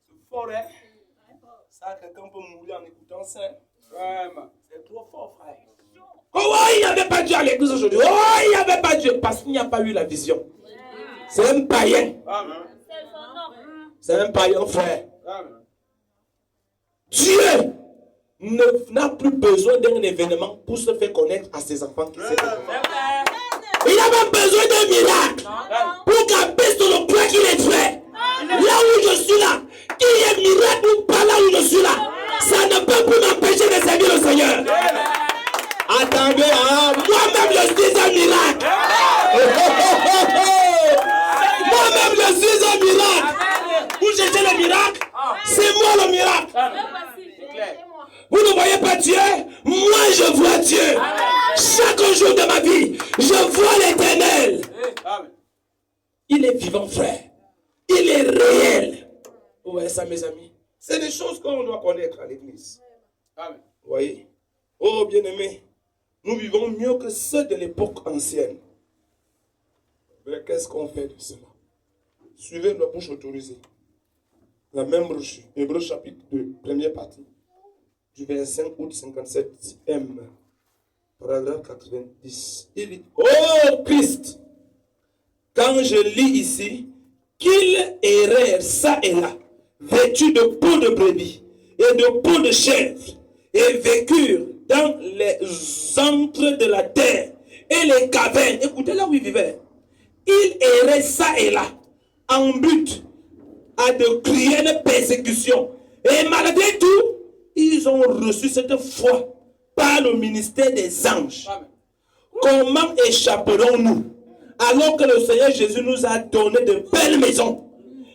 C'est fort, hein? Ça, quelqu'un peut mourir en écoutant ça. C'est trop fort, frère. Oh, il n'y avait pas Dieu à l'église aujourd'hui. Oh, il n'y avait pas Dieu. Parce qu'il n'y a pas eu la vision. C'est un païen. C'est un païen, frère. Dieu n'a plus besoin d'un événement pour se faire connaître à ses enfants qui s'est donné. Il n'a pas besoin d'un miracle pour qu'apaise sur le point qu'il est frère. Là où je suis là, qu'il y ait miracle ou pas là où je suis là, ça ne peut plus m'empêcher de servir le Seigneur. Attendez, moi-même je suis un miracle. Moi-même je suis un miracle. Vous cherchez le miracle, c'est moi le miracle. voyez ça, mes amis? C'est des choses qu'on doit connaître à l'église. Amen. Vous voyez? Oh, bien-aimés, nous vivons mieux que ceux de l'époque ancienne. Mais qu'est-ce qu'on fait de cela? Suivez la bouche autorisée. La même brochure. Hébreux chapitre 2, première partie. Du 25 août 57M. Paragraphe 90. Il dit, oh Christ, quand je lis ici, qu'ils errèrent ça et là, vêtus de peau de brebis et de peau de chèvre, et vécurent dans les antres de la terre et les cavernes. Écoutez là où ils vivaient. Ils erraient ça et là, en but à de cruelles persécutions. Et malgré tout, ils ont reçu cette foi par le ministère des anges. Amen. Comment échapperons-nous alors que le Seigneur Jésus nous a donné de belles maisons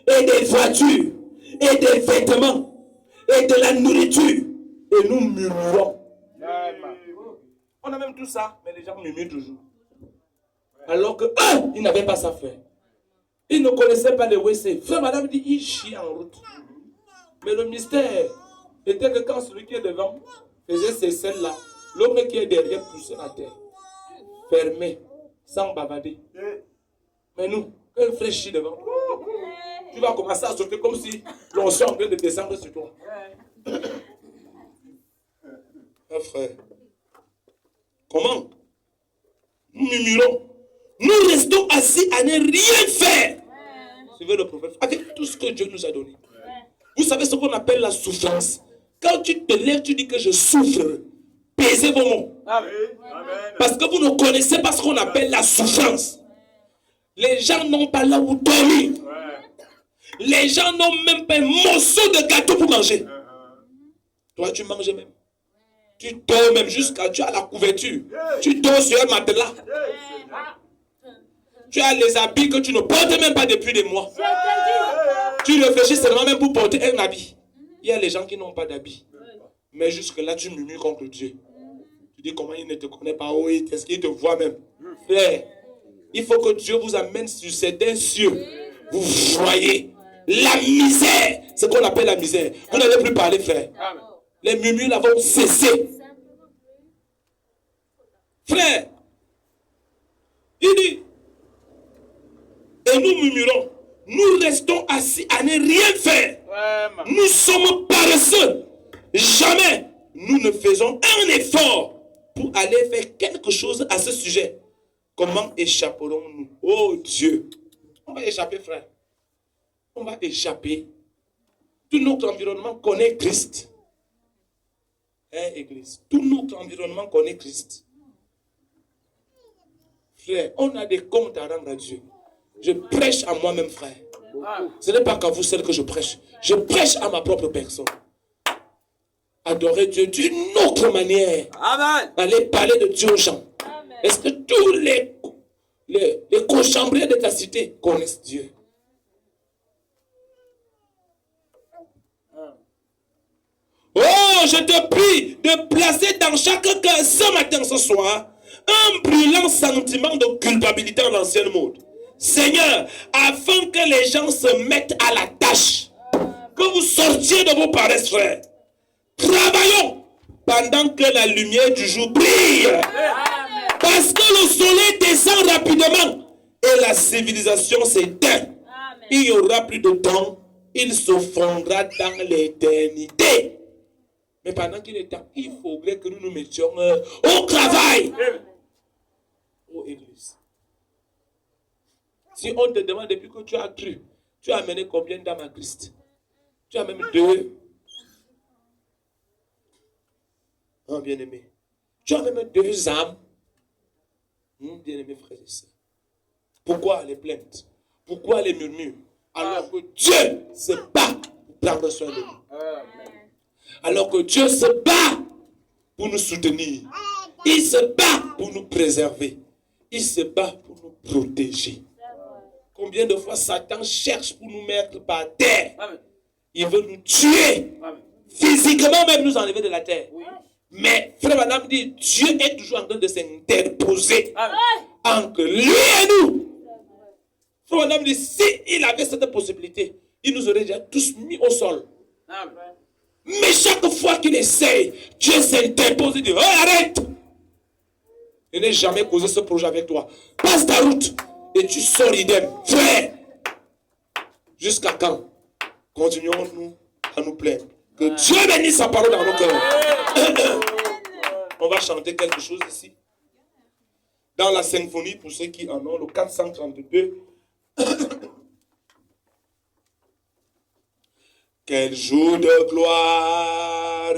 et des voitures et des vêtements et de la nourriture et nous murmurons? On a même tout ça, mais les gens murmurent toujours. Alors que eux, ils n'avaient pas ça fait. Ils ne connaissaient pas les WC. Frère, madame dit, ils chient en route. Mais le mystère était que quand celui qui est devant faisait ces scènes-là, l'homme qui est derrière poussait la terre. Fermé, sans bavarder. Mais nous, quand un frère chie devant, tu vas commencer à sauter comme si l'on soit en train de descendre sur toi. Frère, comment? Nous murmurons. Nous restons assis à ne rien faire. Suivez le prophète. Avec tout ce que Dieu nous a donné. Vous savez ce qu'on appelle la souffrance. Quand tu te lèves, tu dis que je souffre. Pesez vos mots. Amen. Parce que vous ne connaissez pas ce qu'on appelle la souffrance. Les gens n'ont pas là où dormir. Les gens n'ont même pas un morceau de gâteau pour manger. Toi, tu manges même. Tu dors même jusqu'à... Tu as la couverture. Tu dors sur un matelas. Tu as les habits que tu ne portes même pas depuis des mois. Tu réfléchis seulement même pour porter un habit. Il y a les gens qui n'ont pas d'habit. Mais jusque-là, tu murmures contre Dieu. Tu dis comment il ne te connaît pas. Oui, est-ce qu'il te voit même? Frère, il faut que Dieu vous amène sur certains cieux. Vous voyez la misère. Ce qu'on appelle la misère. Vous n'allez plus parler, frère. Les murmures là vont cesser. Frère, il dit, et nous murmurons, nous restons assis à ne rien faire. Nous sommes paresseux. Jamais nous ne faisons un effort pour aller faire quelque chose à ce sujet. Comment échapperons-nous? Oh Dieu, on va échapper, frère. On va échapper. Tout notre environnement connaît Christ. Hein, Église? Tout notre environnement connaît Christ. Frère, on a des comptes à rendre à Dieu. Je prêche à moi-même, frère. Ce n'est pas qu'à vous seul que je prêche. Je prêche à ma propre personne. Adorer Dieu d'une autre manière. Amen. Aller parler de Dieu aux gens. Est-ce que tous les cochambriers de ta cité connaissent Dieu? Oh, je te prie de placer dans chaque cœur ce matin, ce soir, un brûlant sentiment de culpabilité en l'ancien monde. Seigneur, afin que les gens se mettent à la tâche, que vous sortiez de vos paresses, frères. Travaillons pendant que la lumière du jour brille. Parce que le soleil descend rapidement et la civilisation s'éteint. Il n'y aura plus de temps, il se fondra dans l'éternité. Mais pendant qu'il est temps, il faudrait que nous nous mettions au travail. Oh Église. Si on te demande depuis que tu as cru, tu as amené combien d'âmes à Christ? Tu as même 2. Oh bien-aimé. Tu as même 2 âmes. Bien-aimé frères et sœurs. Pourquoi les plaintes? Pourquoi les murmures? Alors que Dieu se bat pour prendre soin de nous. Alors que Dieu se bat pour nous soutenir. Il se bat pour nous préserver. Il se bat pour nous protéger. Combien de fois Satan cherche pour nous mettre par terre? Il veut nous tuer. Physiquement même nous enlever de la terre. Mais frère madame dit, Dieu est toujours en train de s'interposer entre lui et nous. Frère madame dit, s'il avait cette possibilité, il nous aurait déjà tous mis au sol. Amen. Mais chaque fois qu'il essaye, Dieu s'interpose et dit, oh, arrête! Je n'ai jamais causé ce projet avec toi. Passe ta route et tu sors idem. Frère! Jusqu'à quand continuons-nous à nous plaindre? Que Dieu bénisse sa parole dans nos cœurs. On va chanter quelque chose ici. Dans la symphonie, pour ceux qui en ont, le 432. Quel jour de gloire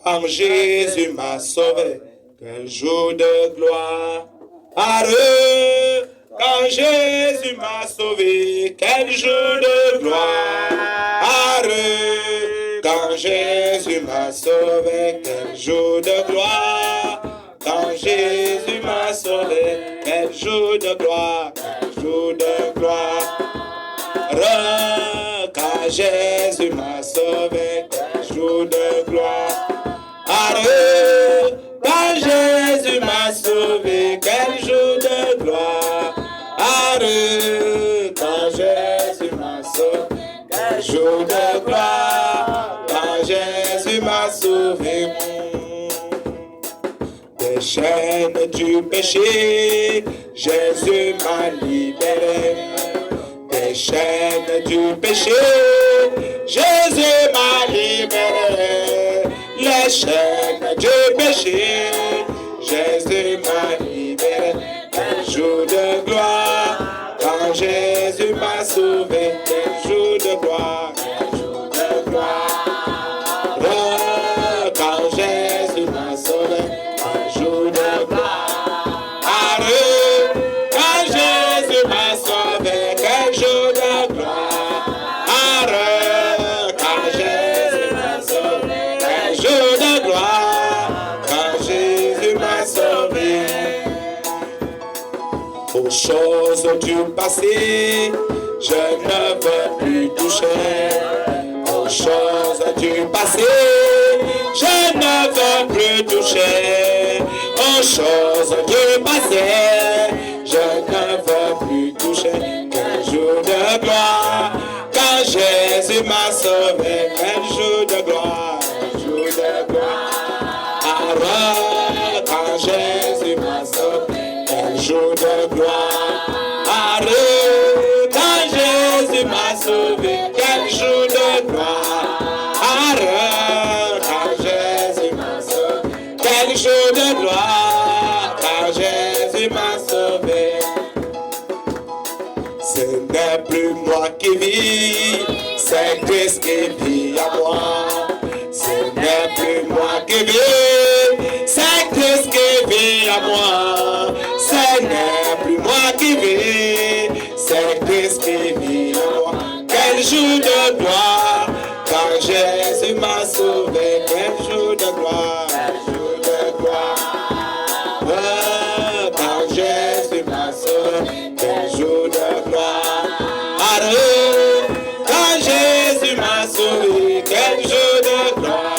quand Jésus m'a sauvé. Quel jour de gloire quand Jésus m'a sauvé. Quel jour de gloire quand Jésus m'a sauvé. Quel jour de gloire quand Jésus m'a sauvé. Quel jour de gloire, quel jour de gloire. Quand Jésus m'a sauvé, quel jour de gloire. Quand Jésus m'a sauvé, quel jour de gloire. Quand Jésus m'a sauvé, quel jour de gloire. Quand Jésus m'a sauvé, des chaînes du péché, Jésus m'a libéré. Des chaînes du péché, Jésus m'a libéré. Les chaînes du péché, Jésus m'a libéré. Quel jour de gloire, quand Jésus m'a sauvé. Quel jour de gloire, quel jour de gloire. Quand Jésus m'a sauvé, quel jour de gloire. Quand Jésus m'a sauvé, quel jour de gloire. Quand Jésus m'a sauvé, quel jour de gloire. Quand Jésus m'a sauvé. Aux choses du passé, je ne veux plus toucher. Aux choses du passé, je ne veux plus toucher. Aux choses du passé, je ne veux plus toucher. Quel jour de gloire, quand Jésus m'a sauvé. Quel jour de gloire, quel jour de gloire. Quand Jésus m'a sauvé. Quel jour de gloire. Quand Jésus m'a sauvé. Quel jour de gloire. Quand Jésus m'a sauvé. Quel jour de gloire. Quand Jésus m'a sauvé. Ce n'est plus moi qui vis, c'est Christ qui vit à moi. Ce n'est plus moi qui vis, c'est Christ qui vit à moi. Ce n'est plus moi qui vis, c'est Christ qui vit à moi. Quel jour de gloire, quand Jésus m'a sauvé. Quel jour de gloire, quel jour de gloire. Quand Jésus m'a sauvé. Quel jour de gloire. Quand Jésus m'a sauvé. Quel jour de gloire.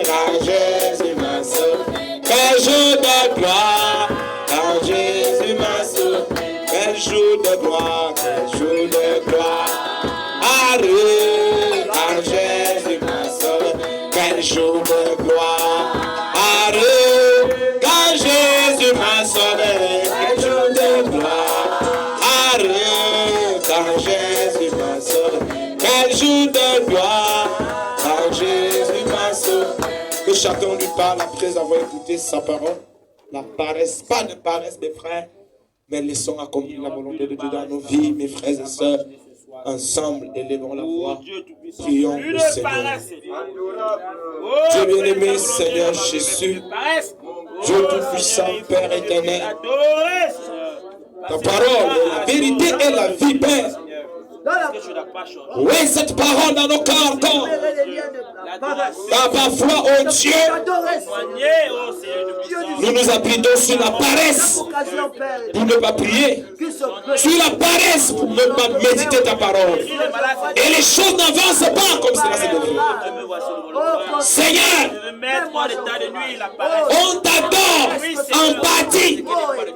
Quand Jésus m'a sauvé. Quel jour de gloire. Quand Jésus m'a sauvé. Quel jour de gloire. Quel jour de gloire. Quand Jésus m'a sauvé. Quel jour de gloire. Quand Jésus m'a sauvé. Quel jour de gloire. Quand Jésus m'a sauvé. Quel jour de gloire. Quand Jésus m'a sauvé. Que chacun lui parle après avoir écouté sa parole. La paresse, pas de paresse mes frères, mais laissons accomplir la volonté de Dieu dans nos vies, mes frères et sœurs. Ensemble, élevons la voix. Prions le Seigneur. Dieu bien-aimé, Seigneur Jésus, Dieu tout-puissant, Père éternel, ta parole est la vérité et la vie, Père. Oui, cette parole dans nos cœurs encore. Car parfois, oh Dieu, nous nous appuyons sur la paresse pour ne pas prier, sur la paresse pour ne pas méditer ta parole. Et les choses n'avancent pas comme cela se devrait. Seigneur, on t'adore en partie,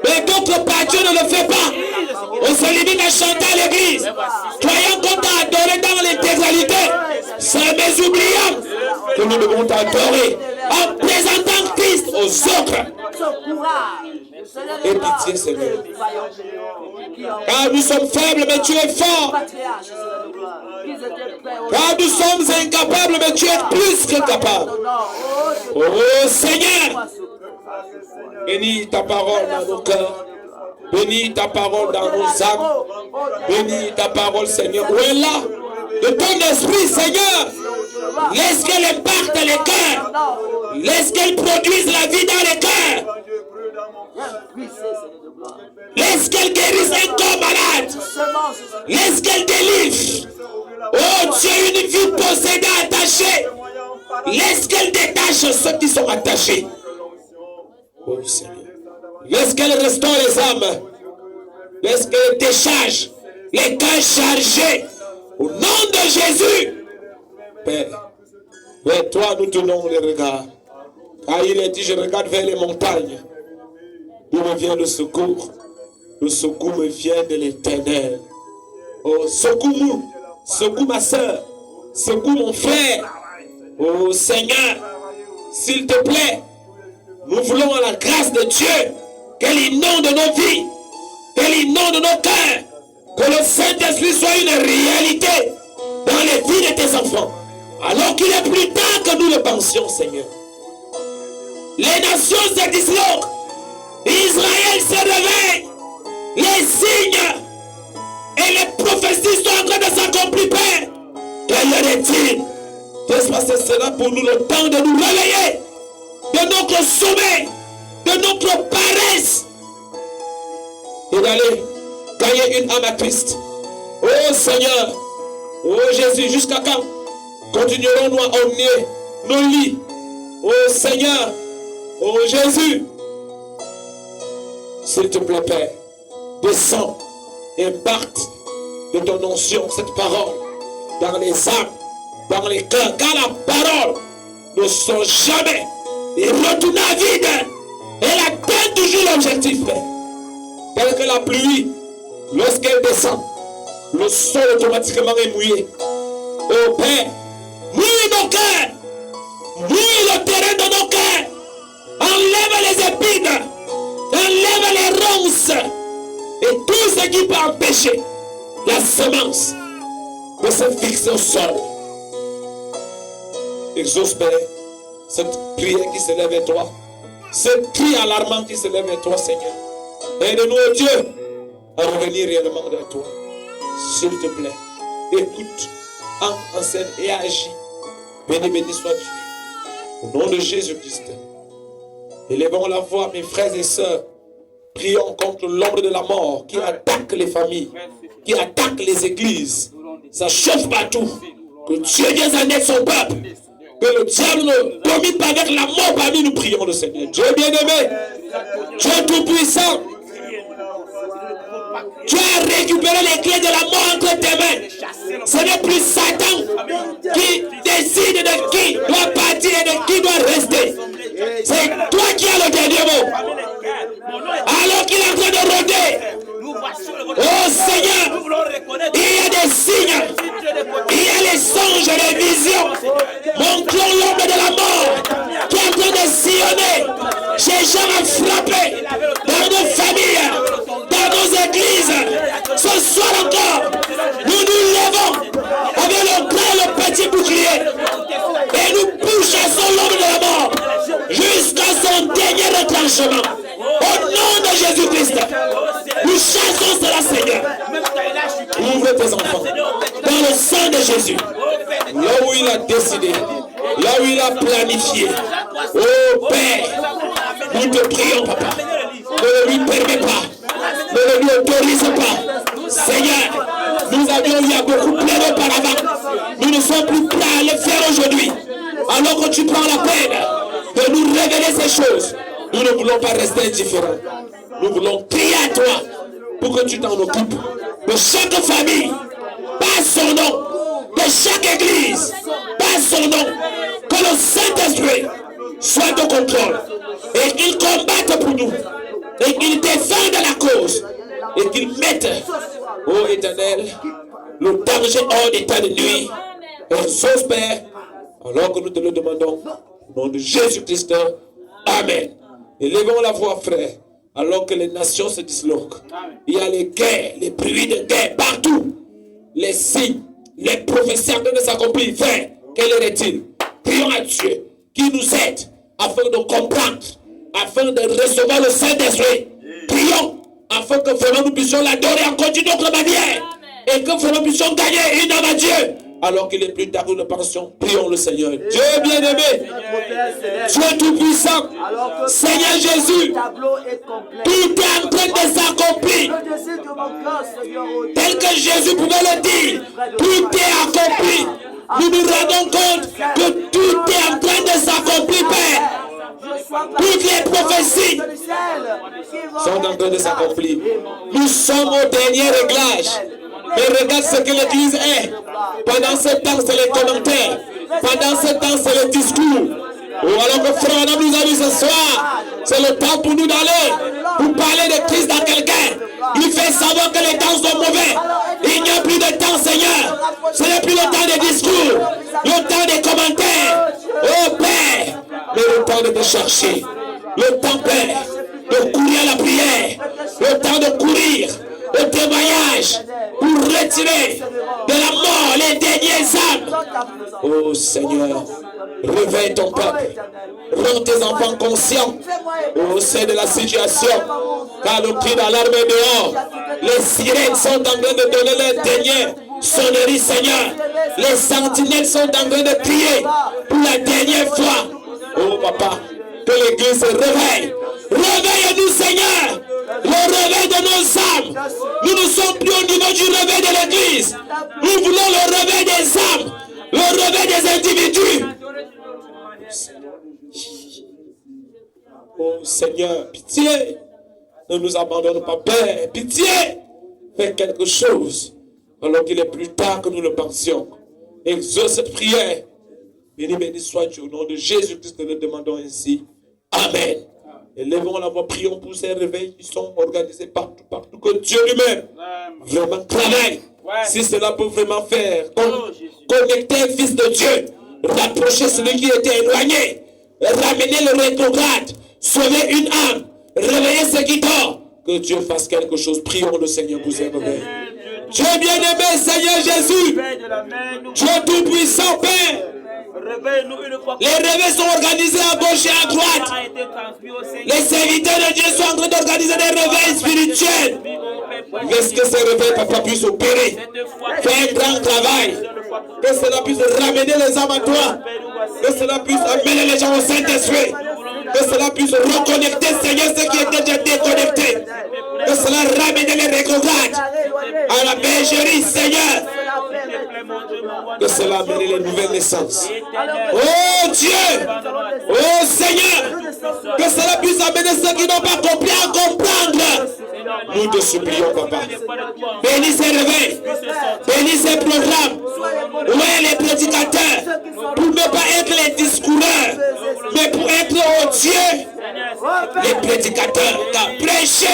mais d'autres parties ne le fait pas. On se limite à chanter à l'église, croyant qu'on t'a adoré dans l'intégralité. C'est mes oubliants que nous devons t'adorer en présentant Christ aux autres. Et pitié, Seigneur. Car nous sommes faibles, mais tu es fort. Car nous sommes incapables, mais tu es plus que capable. Oh Seigneur, bénis ta parole dans nos cœurs. Bénis ta parole dans nos âmes. Bénis ta parole, Seigneur. Où est là? De ton esprit, Seigneur. Laisse qu'elle impacte les cœurs. Laisse qu'elle produise la vie dans les cœurs. Laisse qu'elle guérisse un corps malade. Laisse qu'elle délivre. Oh Dieu, une vie possédée, attachée. Laisse qu'elle détache ceux qui sont attachés. Oh Seigneur. Laisse qu'elle restaure les âmes. Laisse qu'elle décharge les cœurs chargés. Au nom de Jésus. Père, vers toi nous tenons les regards. Car il est dit, je regarde vers les montagnes. D'où me vient le secours? Le secours me vient de l'Éternel. Oh, secours-nous. Secours ma soeur. Secours mon frère. Oh Seigneur, s'il te plaît, nous voulons à la grâce de Dieu qu'elle inonde nos vies, qu'elle inonde nos cœurs, que le Saint-Esprit soit une réalité dans les vies de tes enfants, alors qu'il est plus tard que nous le pensions, Seigneur. Les nations se disloquent, Israël se réveille, les signes et les prophéties sont en train de s'accomplir, Père. Quelle heure-est-il? Qu'est-ce que c'est cela pour nous, le temps de nous réveiller de notre sommeil, de notre paresse, et d'aller gagner une âme à Christ. Oh Seigneur, oh Jésus, jusqu'à quand continuerons-nous à emmener nos lits? Oh Seigneur, oh Jésus, s'il te plaît, Père, descends et impacte de ton onction cette parole dans les âmes, dans les cœurs, car la parole ne sont jamais et retourne à vide. Elle atteint toujours l'objectif, Père. Tel que la pluie, lorsqu'elle descend, le sol automatiquement est mouillé. Oh Père, mouille nos cœurs, mouille le terrain de nos cœurs, enlève les épines, enlève les ronces et tout ce qui peut empêcher la semence de se fixer au sol. Exauce, Père, cette prière qui se lève vers toi, ce cri alarmant qui se lève vers toi, Seigneur. Aide-nous, oh Dieu, à revenir réellement vers toi. S'il te plaît, écoute, entre en scène et agis. Béni sois-tu. Au nom de Jésus-Christ. Élevons la voix, mes frères et sœurs. Prions contre l'ombre de la mort qui attaque les familles, qui attaque les églises. Ça chauffe partout. Que Dieu vienne en aide son peuple. Que le diable ne domine pas avec la mort parmi nous. Prions le Seigneur. Dieu bien-aimé, Dieu tout-puissant, tu as récupéré les clés de la mort entre tes mains. Ce n'est plus Satan qui décide de qui doit partir et de qui doit rester. C'est toi qui as le dernier mot. Alors qu'il est en train de rôder. Oh Seigneur, il y a des signes, il y a les songes, les visions. Montrons l'ombre de la mort qui est en train de sillonner. J'ai jamais frappé dans nos familles, dans nos églises. Ce soir encore, nous nous levons avec le grand et le petit bouclier et nous pourchassons l'ombre de la mort jusqu'à son dernier retranchement. Au nom de Jésus-Christ, nous chassons cela, Seigneur. Ouvre tes enfants dans le sang de Jésus. Là où il a décidé, là où il a planifié. Oh Père, nous te prions, Papa. Ne le lui permets pas. Ne le lui autorise pas. Seigneur, nous avions ont eu à beaucoup pleurer auparavant, nous ne sommes plus prêts à le faire aujourd'hui. Alors que tu prends la peine de nous révéler ces choses, nous ne voulons pas rester indifférents. Nous voulons crier à toi pour que tu t'en occupes de chaque famille, par son nom, de chaque église, par son nom, que le Saint-Esprit soit au contrôle et qu'il combatte pour nous et qu'il défende la cause et qu'il mette, ô Éternel, le danger hors d'état de nuit. Exauce, Père, alors que nous te le demandons, au nom de Jésus-Christ. Amen. Élevons la voix, frère, alors que les nations se disloquent. Il y a les guerres, les bruits de guerre partout. Les signes, les prophéties en train de s'accomplir. Frère, quelle heure est-il? Prions à Dieu qui nous aide afin de comprendre, afin de recevoir le Saint-Esprit. Prions afin que vraiment nous puissions l'adorer encore d'une autre manière et que vraiment nous puissions gagner une âme à Dieu. Alors qu'il est plus tard que nous pensions, prions le Seigneur. Dieu bien-aimé, Dieu tout-puissant, Seigneur Jésus, tout est en train de s'accomplir. Tel que Jésus pouvait le dire, tout est accompli. Nous nous rendons compte que tout est en train de s'accomplir, Père. Toutes les prophéties sont en train de s'accomplir. Nous sommes au dernier réglage. Mais regarde ce que l'Église est. Pendant ce temps, c'est les commentaires. Pendant ce temps, c'est le discours. Alors que frère Adam nous a dit ce soir, c'est le temps pour nous d'aller, pour parler de Christ dans quelqu'un. Il fait savoir que les temps sont mauvais. Il n'y a plus de temps, Seigneur. Ce n'est plus le temps des discours, le temps des commentaires. Oh Père, mais le temps de te chercher. Le temps, Père, de courir à la prière. Le temps de courir au témoignage pour retirer de la mort les dernières âmes. Oh Seigneur, réveille ton peuple. Rends tes enfants conscients au sein de la situation. Car le cri d'alarme est dehors. Les sirènes sont en train de donner leur dernière sonnerie, Seigneur. Les sentinelles sont en train de crier pour la dernière fois. Oh Papa, que l'Église se réveille. Réveille-nous, Seigneur. Le réveil de nos âmes. Nous ne sommes plus au niveau du réveil de l'Église. Nous voulons le réveil des âmes. Le réveil des individus. Oh Seigneur, pitié. Ne nous abandonne pas, Père. Pitié. Fais quelque chose. Alors qu'il est plus tard que nous le pensions. Exauce cette prière. Béni sois-tu au nom de Jésus-Christ. Nous le demandons ainsi. Amen. Élevons la voix, prions pour ces réveils qui sont organisés partout, partout. Que Dieu lui-même vraiment travaille. Si cela peut vraiment faire connecter le Fils de Dieu, rapprocher celui qui était éloigné, ramener le rétrograde, sauver une âme, réveiller ceux qui dorment. Que Dieu fasse quelque chose. Prions le Seigneur pour ces réveils. Dieu bien-aimé, Seigneur Jésus, Dieu tout-puissant, Père. Les réveils sont organisés à gauche et à droite. Les serviteurs de Dieu sont en train d'organiser des réveils spirituels. Est-ce que ces réveils, Papa, puissent opérer? Faire un grand travail. Que cela puisse ramener les âmes à toi. Que cela puisse amener les gens au Saint-Esprit. Que cela puisse reconnecter, Seigneur, ceux qui étaient déjà déconnectés. Que cela ramène les rétrogrades à la bergerie, Seigneur. Que cela amène les nouvelles naissances. Oh Dieu, oh Seigneur, que cela puisse amener ceux qui n'ont pas compris à comprendre. Nous te supplions, Papa. Bénis ces réveils, bénis ces programmes. Ouais, les prédicateurs, pour ne pas être les discoureurs, mais pour être, oh Dieu, les prédicateurs, car prêcher,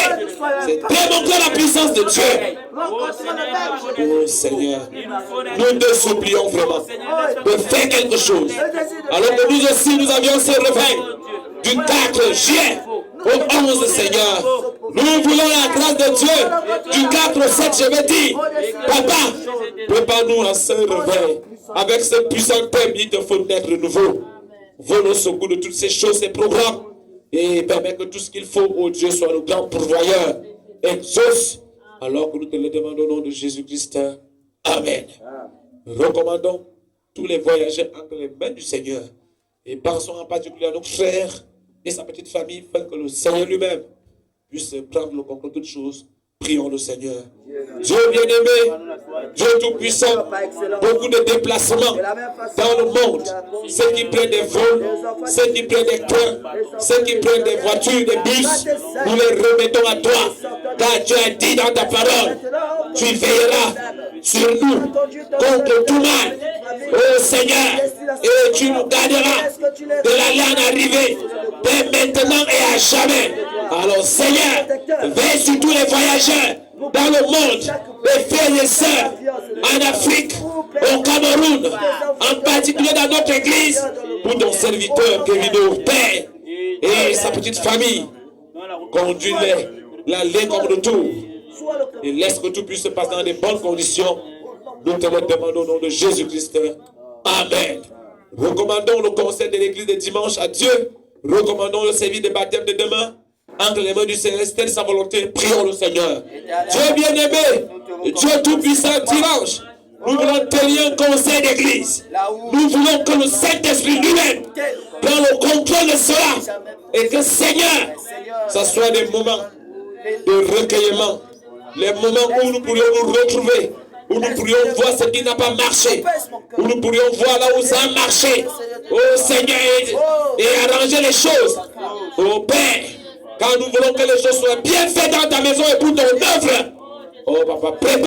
c'est démontrer la puissance de Dieu. Oh Seigneur, nous te supplions vraiment de faire quelque chose. Alors que nous aussi, nous avions ce réveil du 4 juillet au 11, Seigneur. Nous voulons la grâce de Dieu du 4 au 7, je vais dire. Papa, prépare-nous à ce réveil avec ce puissant thème. Il te faut naître de nouveau. Vole au secours de toutes ces choses, ces programmes, et permet que tout ce qu'il faut, oh Dieu, soit le grand pourvoyeur. Exauce, alors que nous te le demandons au nom de Jésus-Christ. Amen. Recommandons tous les voyageurs entre les mains du Seigneur. Et pensons en particulier à nos frères et sa petite famille, afin que le Seigneur lui-même puisse prendre le contrôle de toutes choses Prions le Seigneur. Dieu bien-aimé, Dieu tout-puissant, beaucoup de déplacements dans le monde. Ceux qui prennent des vols, ceux qui prennent des trains, ceux qui prennent des voitures, des bus, nous les remettons à toi. Car tu as dit dans ta parole, tu veilleras sur nous contre tout mal. Oh Seigneur, et tu nous garderas de l'aller en arriver dès maintenant et à jamais. Alors Seigneur, veille sur tous les voyageurs dans le monde, les frères et sœurs, en Afrique, au Cameroun, en particulier dans notre église, pour ton serviteur Kevin Père et sa petite famille. Conduis-les, l'aller comme retour, et laisse que tout puisse se passer dans de bonnes conditions. Nous te le demandons au nom de Jésus-Christ. Amen. Recommandons le conseil de l'église de dimanche à Dieu. Recommandons le service de baptême de demain entre les mains du Céleste, sa volonté. Prions le Seigneur. Dieu bien-aimé, Dieu tout-puissant, dimanche, nous voulons tenir un conseil d'église. Nous voulons que le Saint-Esprit lui-même prenne le contrôle de cela. Et que Seigneur, ce soit des moments de recueillement. Les moments où nous pourrions nous retrouver, où nous pourrions voir ce qui n'a pas marché, où nous pourrions voir là où ça a marché. Oh Seigneur, et arranger les choses. Oh Père, quand nous voulons que les choses soient bien faites dans ta maison et pour ton œuvre. Oh Papa, prépare.